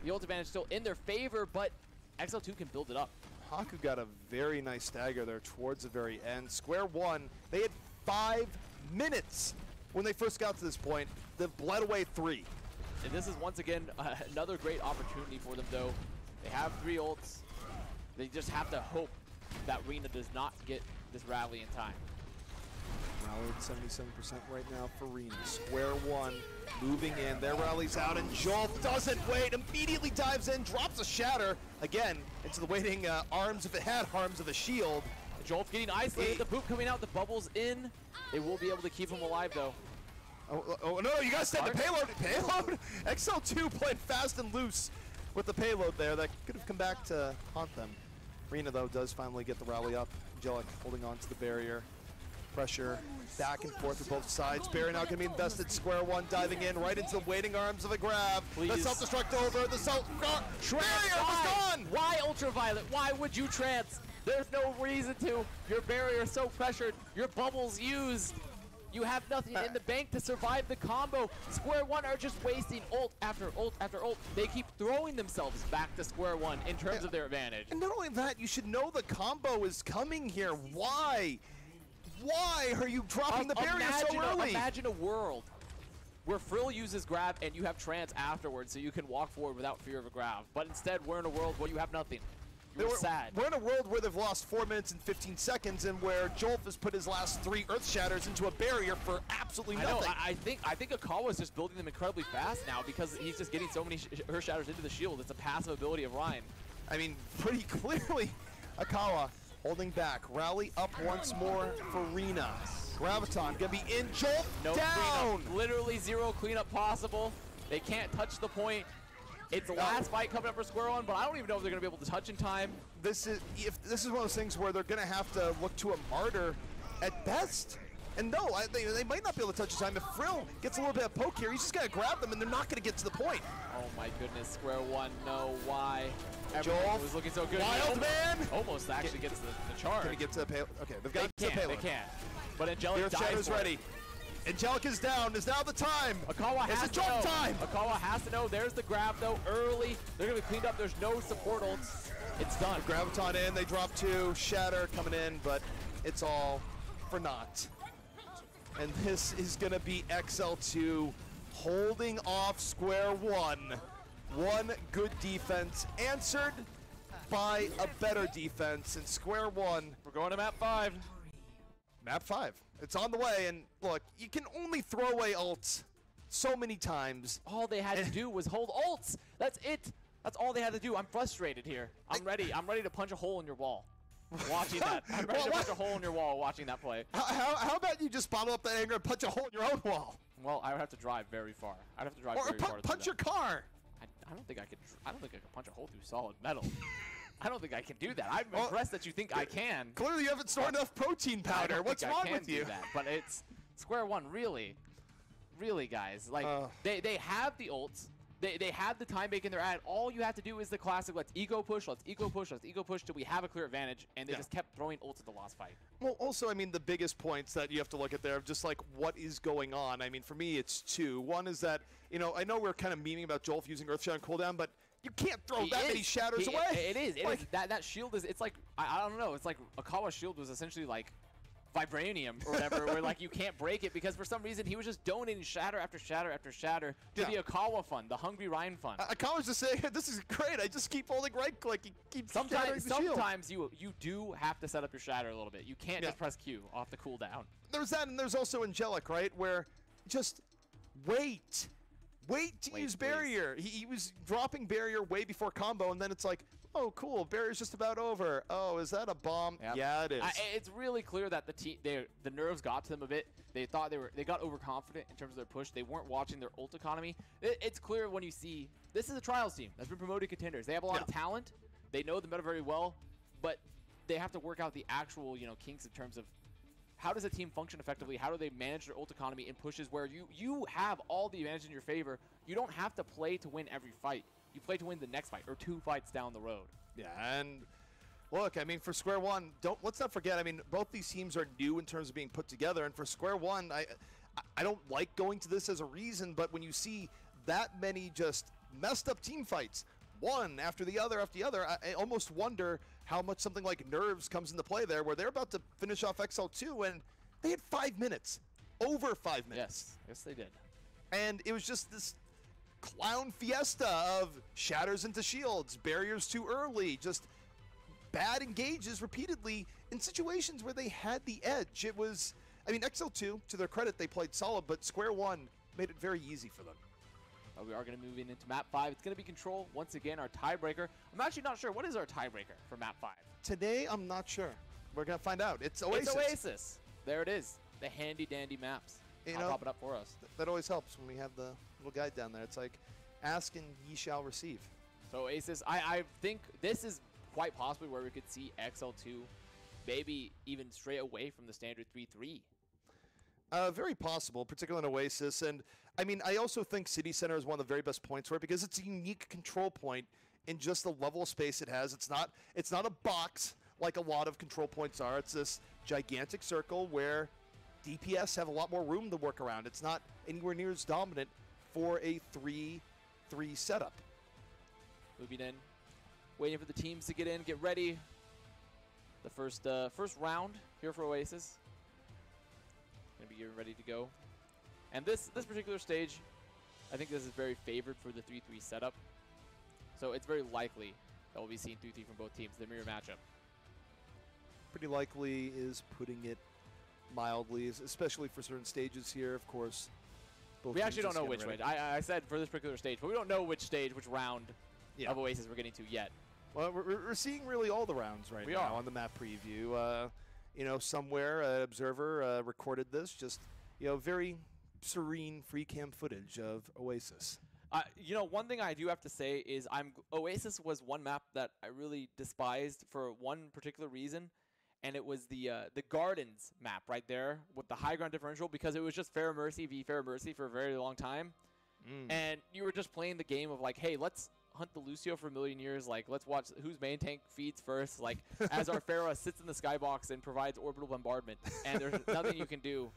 the ult advantage is still in their favor, but XL2 can build it up. Haku got a very nice stagger there towards the very end. Square One, they had 5 minutes when they first got to this point. They've bled away 3. And this is once again another great opportunity for them, though. They have 3 ults. They just have to hope that Rina does not get this rally in time. Rally at 77% right now for Rina. Square One moving in. Their rally's out, and Joel doesn't wait. Immediately dives in, drops a shatter again into the waiting arms, if it had arms, of a shield. Joel getting isolated. The boop coming out. The bubbles in. They will be able to keep him alive, though. Oh no! You gotta stand the payload. Payload. XL2 playing fast and loose with the payload there. That could have come back to haunt them. Rina, though, does finally get the rally up. Angelic holding on to the barrier. Pressure back and forth with both sides. Barrier now going to be invested. Square One diving in right into the waiting arms of a grab. Please. The self-destruct over. The barrier was gone. Why Ultraviolet? Why would you Trance? There's no reason to. Your barrier is so pressured. Your bubbles used. You have nothing in the bank to survive the combo. Square One are just wasting ult after ult after ult. They keep throwing themselves back to Square One in terms of their advantage. And not only that, you should know the combo is coming here. Why? Why are you dropping the barrier so early? Imagine a world where Frill uses grab and you have Trance afterwards so you can walk forward without fear of a grab. But instead, we're in a world where you have nothing. You were sad. We're in a world where they've lost 4 minutes and 15 seconds, and where Jolf has put his last 3 Earth Shatters into a barrier for absolutely nothing. I think Akawa's just building them incredibly fast now because he's just getting so many Earth Shatters into the shield. It's a passive ability of Ryan. I mean, pretty clearly, Akawa holding back. Rally up once more for Rina. Graviton gonna be in. Jolf No down. cleanup. Literally 0 cleanup possible. They can't touch the point. It's the last fight coming up for Square One, but I don't even know if they're going to be able to touch in time. This is one of those things where they're going to have to look to a martyr at best. And no, they might not be able to touch in time. If Frill gets a little bit of poke here, he's just going to grab them, and they're not going to get to the point. Oh my goodness, Square One, no, why? Jolf was looking so good. Wild man! Almost actually gets the charge. Can he get to the payload? Okay, they've got They to the payload. They can. But Angelic Earth dies Shadow's for it. ready. Angelica's down. Is now the time. Akawa has it's to a know. jump time. Akawa has to know. There's the grab, though, early. They're going to be cleaned up. There's no support ults. It's done. Graviton in. They drop 2. Shatter coming in, but it's all for naught. And this is going to be XL2 holding off Square One. One good defense answered by a better defense. And Square One, We're going to map 5. map 5. It's on the way, and look, you can only throw away ults so many times. All they had to do was hold ults. That's it. That's all they had to do. I'm frustrated here. I'm ready. I'm ready to punch a hole in your wall. Watching that. I'm ready to punch a hole in your wall watching that play. How about you just bottle up that anger and punch a hole in your own wall? Well, I would have to drive very far. I'd have to drive Or very far. punch your car. I don't think I could. I don't think I could punch a hole through solid metal. I don't think I can do that. I'm impressed that you think I can. Clearly, you haven't stored enough protein powder. What's wrong with you? That, but it's Square One, really, guys. Like they have the ults. They have the time making their ad. All you have to do is the classic, let's ego push, let's ego push, let's ego push till we have a clear advantage, and they just kept throwing ults at the last fight. Well, also, I mean, the biggest points that you have to look at there of just like what is going on. I mean, for me, it's 2. One is that, you know, I know we're kind of memeing about Jolf using Earthshine cooldown, but you can't throw that many shatters away. It is. That shield is, it's like, I don't know, it's like Akawa's shield was essentially like vibranium or whatever, where like you can't break it because for some reason he was just donating shatter after shatter after shatter to the Akawa fund, the Hungry Ryan fund. Akawa's just saying, this is great, I just keep holding right click, you keep shattering the shield. Sometimes you do have to set up your shatter a little bit. You can't just press Q off the cooldown. There's that, and there's also Angelic, right, where just wait to use barrier. He was dropping barrier way before combo, and then it's like, oh, cool, barrier's just about over. Oh, is that a bomb? Yep. Yeah, it is. It's really clear that the nerves got to them a bit. They thought they got overconfident in terms of their push. They weren't watching their ult economy. It's clear when you see this is a trials team that's been promoted contenders. They have a lot of talent. They know the meta very well, but they have to work out the actual kinks in terms of how does a team function effectively? How do they manage their ult economy in pushes where you have all the advantage in your favor? You don't have to play to win every fight. You play to win the next fight or 2 fights down the road. Yeah, and look, I mean, for Square One, let's not forget, I mean, both these teams are new in terms of being put together, and for Square One, I don't like going to this as a reason, but when you see that many just messed up team fights, one after the other, I almost wonder how much something like nerves comes into play there, where they're about to finish off XL2, and they had 5 minutes, over 5 minutes. Yes, they did. And it was just this clown fiesta of shatters into shields, barriers too early, just bad engages repeatedly in situations where they had the edge. It was, I mean, XL2, to their credit, they played solid, but Square One made it very easy for them. We are going to move into map 5. It's going to be Control, once again, our tiebreaker. I'm actually not sure. What is our tiebreaker for map 5? Today, I'm not sure. We're going to find out. It's Oasis. It's Oasis. There it is. The handy-dandy maps. I'll pop it up for us. That always helps when we have the little guide down there. It's like, ask and ye shall receive. So Oasis, I think this is quite possibly where we could see XL2 maybe even stray away from the standard 3-3. Very possible, particularly in Oasis. And, I mean, I also think City Center is one of the very best points for it because it's a unique control point in just the level of space it has. It's not a box like a lot of control points are. It's this gigantic circle where DPS have a lot more room to work around. It's not anywhere near as dominant for a 3-3 setup. Moving in, waiting for the teams to get in, get ready. The first round here for Oasis. Gonna be getting ready to go. And this particular stage, I think this is very favored for the 3-3 setup. So it's very likely that we'll be seeing 3-3 from both teams, the mirror matchup. Pretty likely is putting it mildly, especially for certain stages here, of course. We actually don't know which way. I said for this particular stage, but we don't know which stage, which round of Oasis we're getting to yet. Well, we're seeing really all the rounds right now on the map preview. You know, somewhere an observer recorded this, just, you know, very serene free cam footage of Oasis. You know, one thing I do have to say is Oasis was one map that I really despised for one particular reason, and it was the Gardens map right there with the high ground differential, because it was just Fair Mercy v Fair Mercy for a very long time. And you were just playing the game of like, hey, let's hunt the Lucio for a million years. Like, let's watch whose main tank feeds first. Like, as our Pharah sits in the skybox and provides orbital bombardment, and there's nothing you can do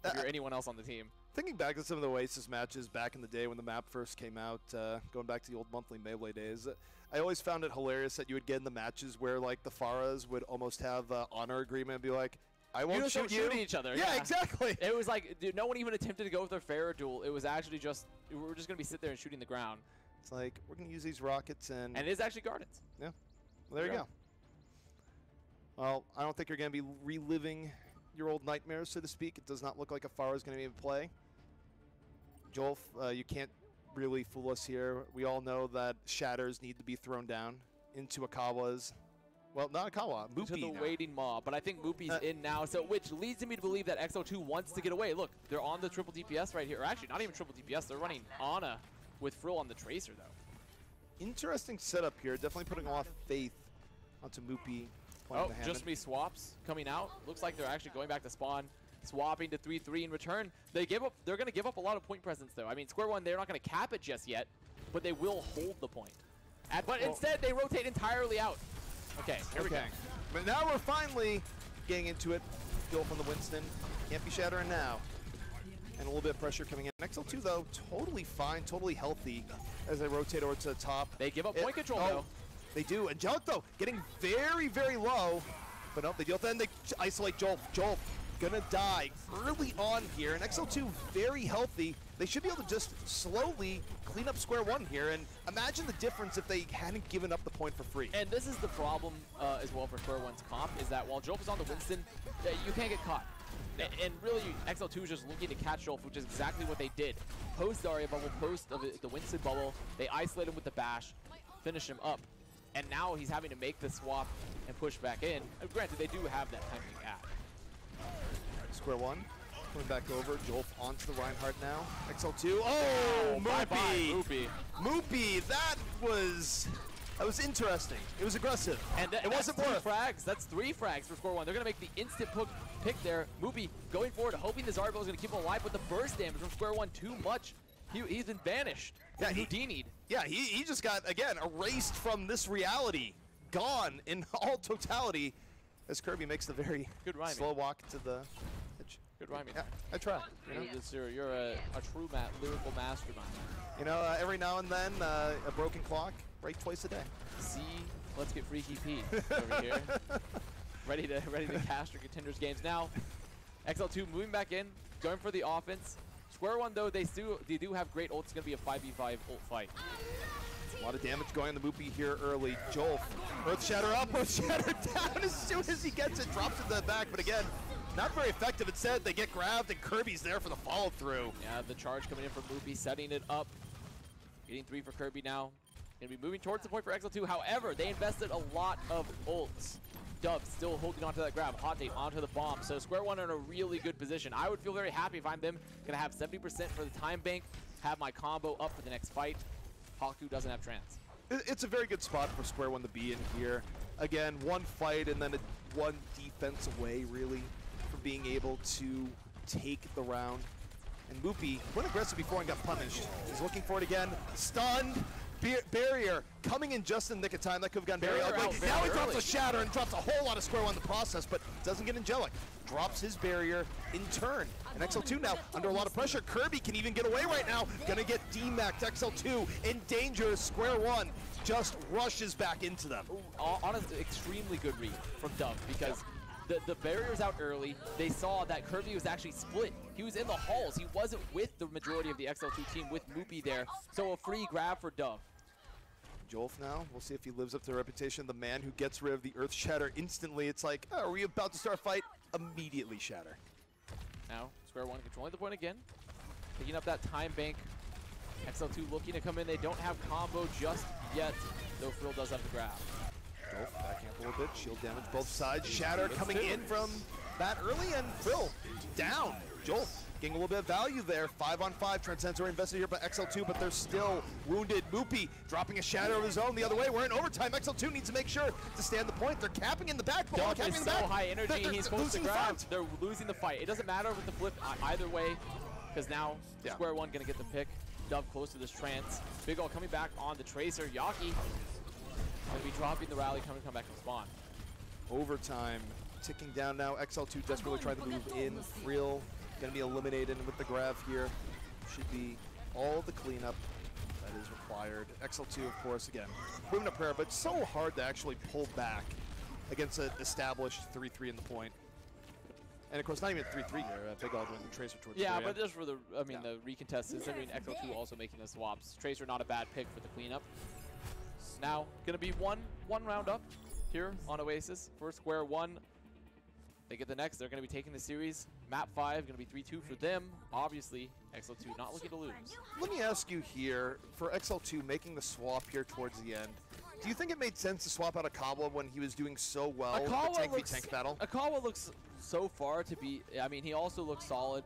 if you're anyone else on the team. Thinking back to some of the Oasis matches back in the day when the map first came out, going back to the old monthly Melee days, I always found it hilarious that you would get in the matches where like the Pharahs would almost have honor agreement and be like, I won't shoot you. Shooting each other. Yeah, exactly. It was like, dude, no one even attempted to go with their Pharah duel. It was actually just, we were just going to be sitting there and shooting the ground. It's like, we're going to use these rockets and... And it is actually Gardens. Yeah. Well, there you go. Well, I don't think you're going to be reliving your old nightmares, so to speak. It does not look like a Pharah is going to be in play. Jolf, you can't really fool us here. We all know that shatters need to be thrown down into Akawa's. Well, not Akawa, Moopy to the now. waiting mob, but I think Moopy's in now, so which leads me to believe that XL2 wants to get away. Look, they're on the triple DPS right here, or actually not even triple DPS. They're running Ana with Frill on the Tracer though. Interesting setup here. Definitely putting a lot of faith onto Moopy. Oh, just me swaps coming out. Looks like they're actually going back to spawn. Swapping to 3-3 in return. They're going to give up a lot of point presence, though. I mean, Square One, they're not going to cap it just yet, but they will hold the point. But instead, they rotate entirely out. Okay, here we go. But now we're finally getting into it. Go from the Winston. Can't be shattering now. And a little bit of pressure coming in. XL2, though, totally fine, totally healthy as they rotate over to the top. They give up point control, though. They do. Angelic, though, getting very, very low. But no, they deal. Then they isolate Jolf. Jolf gonna die early on here, and XL2 very healthy. They should be able to just slowly clean up Square One here, and imagine the difference if they hadn't given up the point for free. And this is the problem as well for Square One's comp, is that while Jolf is on the Winston, you can't get caught. And really, XL2 is just looking to catch Jolf, which is exactly what they did. Post Daria bubble, post of the Winston bubble, they isolate him with the bash, finish him up, and now he's having to make the swap and push back in. Granted, they do have that timing gap. Square One coming back over. Jolf onto the Reinhardt now. XL2. Oh, Moopy. Moopy. That was interesting. It was aggressive. And it wasn't 4 frags. That's 3 frags for Square One. They're going to make the instant pick there. Moopy going forward, hoping the Zarbo is going to keep him alive, but the burst damage from Square One too much. He's been banished. Yeah, Houdini'd. Yeah, he just got, again, erased from this reality. Gone in all totality as Kirby makes the very slow walk to the edge. Good rhyming. Yeah, I try. You know? You're a true lyrical mastermind. You know, every now and then, a broken clock, right twice a day. See, let's get Freaky P over here. ready to cast your Contenders games. Now, XL2 moving back in, going for the offense. Square One, though, they do have great ults. It's going to be a 5v5 ult fight. A lot of damage going on the Moopy here early. Jolf, Earth Shatter up, Earth Shatter down as soon as he gets it, drops it to the back, but again, not very effective. Instead, they get grabbed, and Kirby's there for the follow-through. Yeah, the charge coming in from Moopy, setting it up. Getting 3 for Kirby now. Going to be moving towards the point for XL2. However, they invested a lot of ults. Dove still holding onto that grab. Hot Date onto the bomb. So Square One are in a really good position. I would feel very happy if I'm them. Going to have 70% for the time bank. Have my combo up for the next fight. Haku doesn't have trance. It's a very good spot for Square One to be in here. Again, one fight and then one defense away, really, from being able to take the round. And Moopy went aggressive before and got punished. He's looking for it again. Stunned. Barrier coming in just in the nick of time. That could have gone very ugly. Now he drops a shatter and drops a whole lot of Square One in the process, but doesn't get Angelic. Drops his barrier in turn. And XL2 now under a lot of pressure. Kirby can even get away right now. Gonna get D-Macked. XL2 in danger. Square One just rushes back into them. Honestly, extremely good read from Dove because the barrier's out early. They saw that Kirby was actually split. He was in the halls. He wasn't with the majority of the XL2 team with Moopy there. So a free grab for Dove. Jolf now. We'll see if he lives up to the reputation. The man who gets rid of the Earth Shatter instantly. It's like, oh, are we about to start a fight? Immediately Shatter. Now, Square One controlling the point again. Picking up that time bank. XL2 looking to come in. They don't have combo just yet, though Frill does have the grab. Jolf backhand a little bit. Shield damage both sides. Shatter coming in from that early, and Frill down. Jolf getting a little bit of value there. 5-on-5. Transcends are invested here by XL2, but they're still wounded. Moopy dropping a Shatter of his own the other way. We're in overtime. XL2 needs to make sure to stay on the point. They're capping in the back. Dove is so high energy. He's supposed to grab. They're losing the fight. It doesn't matter with the flip either way, because now Square One going to get the pick. Dove close to this trance. Big Ol coming back on the Tracer. Yaki going to be dropping the rally, come back to spawn. Overtime ticking down now. XL2 desperately trying to move in. Frill going to be eliminated with the grab here. Should be all the cleanup that is required. XL2, of course, again, moving a prayer, but so hard to actually pull back against an established 3-3 in the point. And of course, not even 3-3 here. Big Ol doing the Tracer towards the but just for the, the recontests. I mean, XL2 also making the swaps. Tracer not a bad pick for the cleanup. Now, gonna be one round up here on Oasis for Square One. They get the next. They're gonna be taking the series. Map 5 gonna be 3-2 for them. Obviously, XL2 not looking to lose. Let me ask you here, for XL2 making the swap here towards the end, do you think it made sense to swap out Akawa when he was doing so well in the tank battle? Akawa looks so far to be, I mean, he also looked solid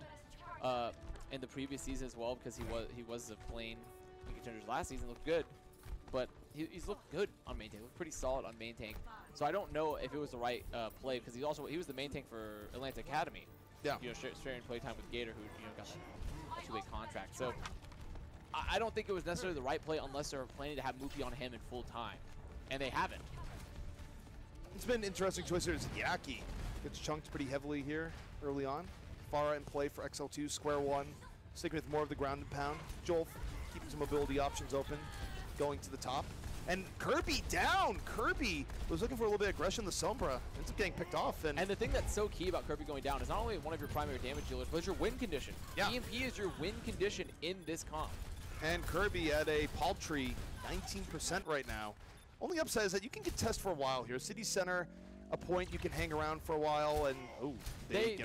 in the previous season as well, because he was playing in Contenders last season, looked good. But he's looked good on main tank, looked pretty solid on main tank. So I don't know if it was the right play, because he was the main tank for Atlanta Academy. Yeah. You know, sharing playtime with Gator, who got that two-way contract. So I don't think it was necessarily the right play unless they're planning to have Mookie on him in full time, and they haven't. It's been interesting choices. Yaki gets chunked pretty heavily here early on. Pharah in play for XL2. Square One sticking with more of the ground and pound. Jolf keeping some mobility options open, going to the top. And Kirby down! Kirby was looking for a little bit of aggression. The Sombra ends up getting picked off. And the thing that's so key about Kirby going down is not only one of your primary damage dealers, but it's your win condition. Yeah. EMP is your win condition in this comp. And Kirby at a paltry 19% right now. Only upside is that you can contest for a while here. City Center, a point you can hang around for a while, and they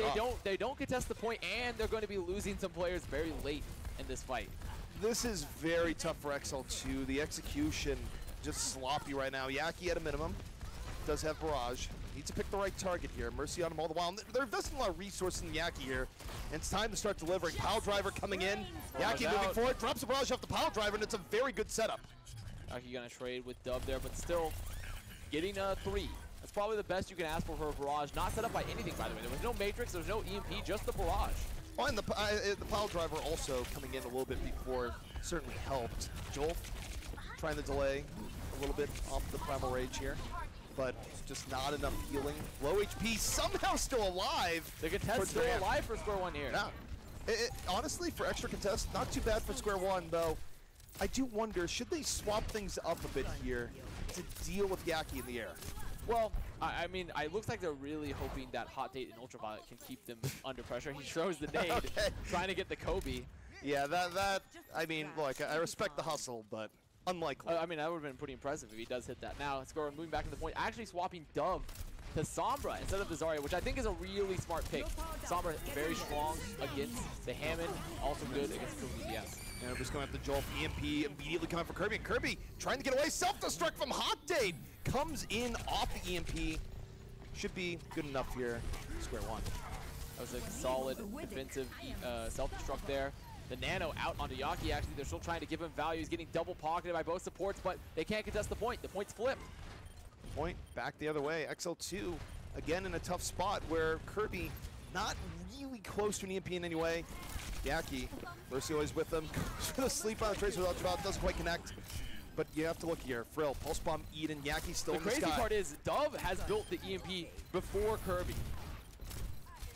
don't contest the point, and they're going to be losing some players very late in this fight. This is very tough for XL2. The execution just sloppy right now. Yaki at a minimum does have barrage. Needs to pick the right target here. Mercy on him all the while. They're investing a lot of resources in Yaki here. And it's time to start delivering. Pile driver coming in. Yaki moving forward. Drops a barrage off the pile driver, and it's a very good setup. Yaki gonna trade with Dub there, but still getting a 3. That's probably the best you can ask for a barrage. Not set up by anything, by the way. There was no Matrix, there was no EMP, just the barrage. Oh, and the pile driver also coming in a little bit before certainly helped. Jolf trying to delay a little bit off the Primal Rage here, but just not enough healing. Low HP, somehow still alive. The contest still alive for Square One here. Yeah. Honestly, for extra contest, not too bad for Square One, though. I do wonder, should they swap things up a bit here to deal with Yaki in the air? Well, I mean, it looks like they're really hoping that Hot Date and Ultraviolet can keep them under pressure. He throws the nade, trying to get the Kobe. Yeah, I mean, look, I respect the hustle, but unlikely. I mean, that would have been pretty impressive if he does hit that. Now, Square moving back to the point, actually swapping Dove to Sombra instead of the Zarya, which I think is a really smart pick. Sombra very strong against the Hammond, also good against the DPS. And we're just going after Jolf. EMP immediately coming for Kirby. And Kirby trying to get away. Self-destruct from Hot Date. Comes in off the EMP. Should be good enough here. Square One. That was a solid defensive self-destruct there. The Nano out onto Yaki. Actually, they're still trying to give him value. He's getting double pocketed by both supports, but they can't contest the point. The point's flipped. Point back the other way. XL2 again in a tough spot where Kirby not really close to an EMP in any way. Yaki, Mercy always with them. Sleep on the Tracer without Ultraviolet, doesn't quite connect. But you have to look here. Frill, Pulse Bomb, Eden, Yaki still in the sky. The crazy part is Dove has built the EMP before Kirby.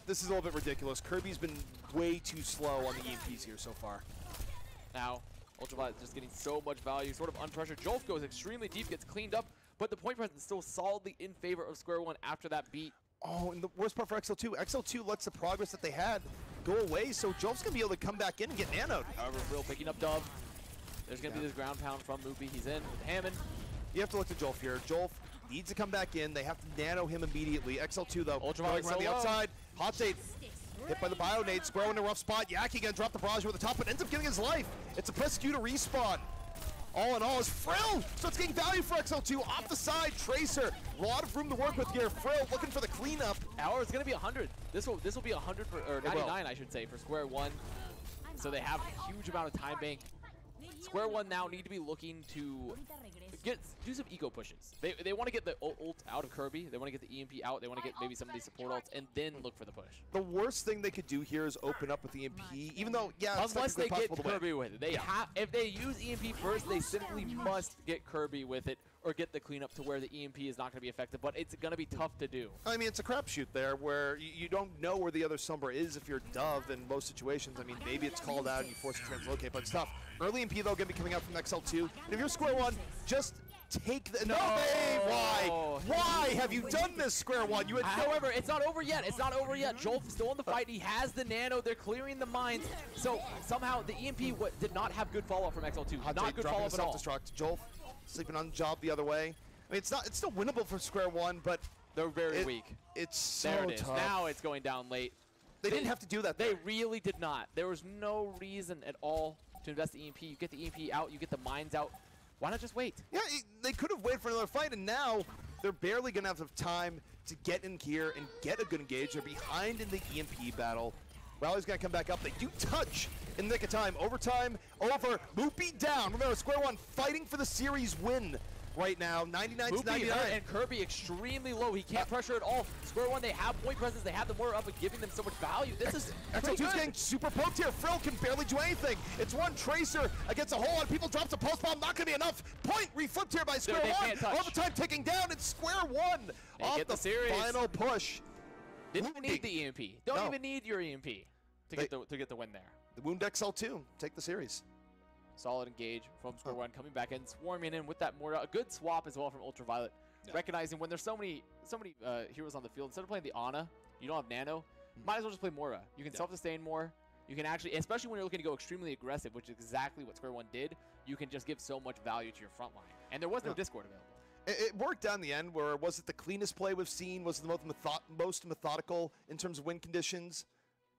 This is a little bit ridiculous. Kirby's been way too slow on the EMPs here so far. Now, Ultraviolet just getting so much value, sort of unpressured. Jolf goes extremely deep, gets cleaned up, but the point presence is still solidly in favor of Square One after that beat. Oh, and the worst part for XL2, XL2 lets the progress that they had go away, so Jolf's going to be able to come back in and get nanoed. However, Frill picking up Dove. There's going to be this ground pound from Moopy. He's in with Hammond. You have to look to Jolf here. Jolf needs to come back in. They have to nano him immediately. XL2 though, Ultraviolet around the solo. outside. Hot Tate hit by the bio nade. Square in a rough spot. Yaki gonna drop the barrage over the top, but ends up getting his life. It's a press Q to respawn. All in all, is Frill starts getting value for XL2 off the side. Tracer, a lot of room to work with here. Frill looking for the cleanup. Hour is going to be 100. This will be 100 for, or 99, I should say, for Square One. So they have a huge amount of time bank. Square One now need to be looking to do some eco pushes. They want to get the ult out of Kirby. They want to get the EMP out. They want to get maybe some of these support ults and then look for the push. The worst thing they could do here is open up with EMP, even though, yeah, it's unless they get possible to Kirby win. with it. They have, if they use EMP first, they simply must get Kirby with it or get the cleanup to where the EMP is not going to be effective, but it's going to be tough to do. I mean, it's a crapshoot there where you don't know where the other Sombra is if you're Dove in most situations. I mean, maybe it's called out and you force it to translocate, but it's tough. Early EMP, though, going to be coming out from XL2. And if you're Square One, just take the... No, why? Why have you done this, Square One? You had However, it's not over yet. It's not over yet. Jolf still in the fight. He has the nano. They're clearing the mines. So somehow the EMP did not have good follow-up from XL2. Not good follow-up at all. Self-destruct. Jolf sleeping on the job the other way. I mean, it's still winnable for Square One, but they're very weak. It's so there it is. tough. Now it's going down late. They didn't have to do that. They really did not. There was no reason at all to invest the EMP. You get the EMP out. You get the mines out. Why not just wait? Yeah, they could have waited for another fight, and now they're barely going to have enough time to get in here and get a good engage. They're behind in the EMP battle. Rally's going to come back up. They do touch in the nick of time. Overtime over. Moopy down. Remember, Square One fighting for the series win right now. 99 to 99. And Kirby extremely low. He can't pressure at all. Square One, they have point presence. They have the mortar up and giving them so much value. This is XL2's getting super poked here. Frill can barely do anything. It's one Tracer against a whole lot of people. Drops a post bomb. Not going to be enough. Point reflipped here by Square One. Overtime ticking down. It's Square One off the final push. Didn't even need the EMP. Don't even need your EMP to get the win there. The Wound XL2 take the series. Solid engage from Square One, coming back in, swarming in with that mortar. A good swap as well from Ultraviolet. Recognizing when there's so many heroes on the field, instead of playing the Ana, you don't have Nano, might as well just play Moira. You can self-sustain more. You can actually, especially when you're looking to go extremely aggressive, which is exactly what Square One did, you can just give so much value to your front line. And there was no Discord available. It worked down the end, where was it the cleanest play we've seen? Was it the most methodical in terms of win conditions?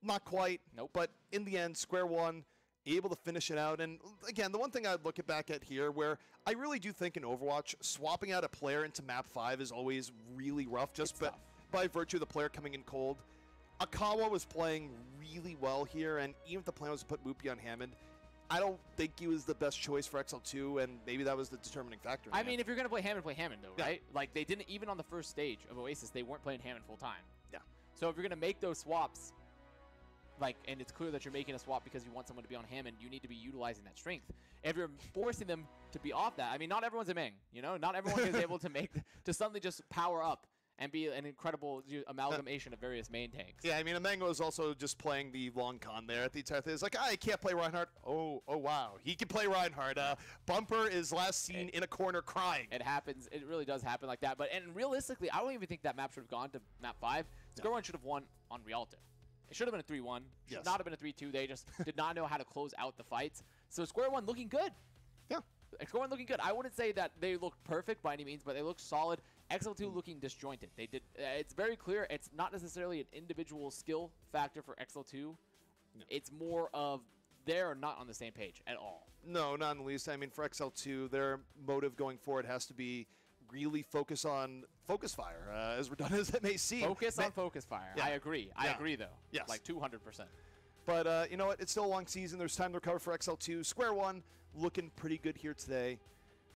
Not quite. Nope. But in the end, Square One able to finish it out. And again, the one thing I'd look back at here, where I really do think in Overwatch, swapping out a player into map 5 is always really rough, just by virtue of the player coming in cold. Akawa was playing really well here, and even if the plan was to put Moopy on Hammond, I don't think he was the best choice for XL2, and maybe that was the determining factor. I mean, if you're going to play Hammond though, right? Like, they didn't, even on the first stage of Oasis, they weren't playing Hammond full time. Yeah. So if you're going to make those swaps, like, and it's clear that you're making a swap because you want someone to be on Hammond, you need to be utilizing that strength. If you're forcing them to be off that, I mean, not everyone's a Meng, you know? Not everyone is able to suddenly just power up and be an incredible amalgamation of various main tanks. Yeah, I mean, Amengo is also just playing the long con there at the entire thing. It's like, I can't play Reinhardt. Oh, wow. He can play Reinhardt. Bumper is last seen in a corner crying. It happens. It really does happen like that. And realistically, I don't even think that map should have gone to map 5. Square One should have won on Rialto. It should have been a 3-1. Should not have been a 3-2. They just did not know how to close out the fights. So Square One looking good. Yeah. Square One looking good. I wouldn't say that they look perfect by any means, but they look solid. XL2 looking disjointed. They did. It's very clear. It's not necessarily an individual skill factor for XL2. No. It's more of they're not on the same page at all. No, not in the least. I mean, for XL2, their motive going forward has to be really focus on focus fire, as redundant as it may seem. Focus on focus fire. Yeah. I agree. I agree, though. Yes. Like 200%. But you know what? It's still a long season. There's time to recover for XL2. Square One looking pretty good here today.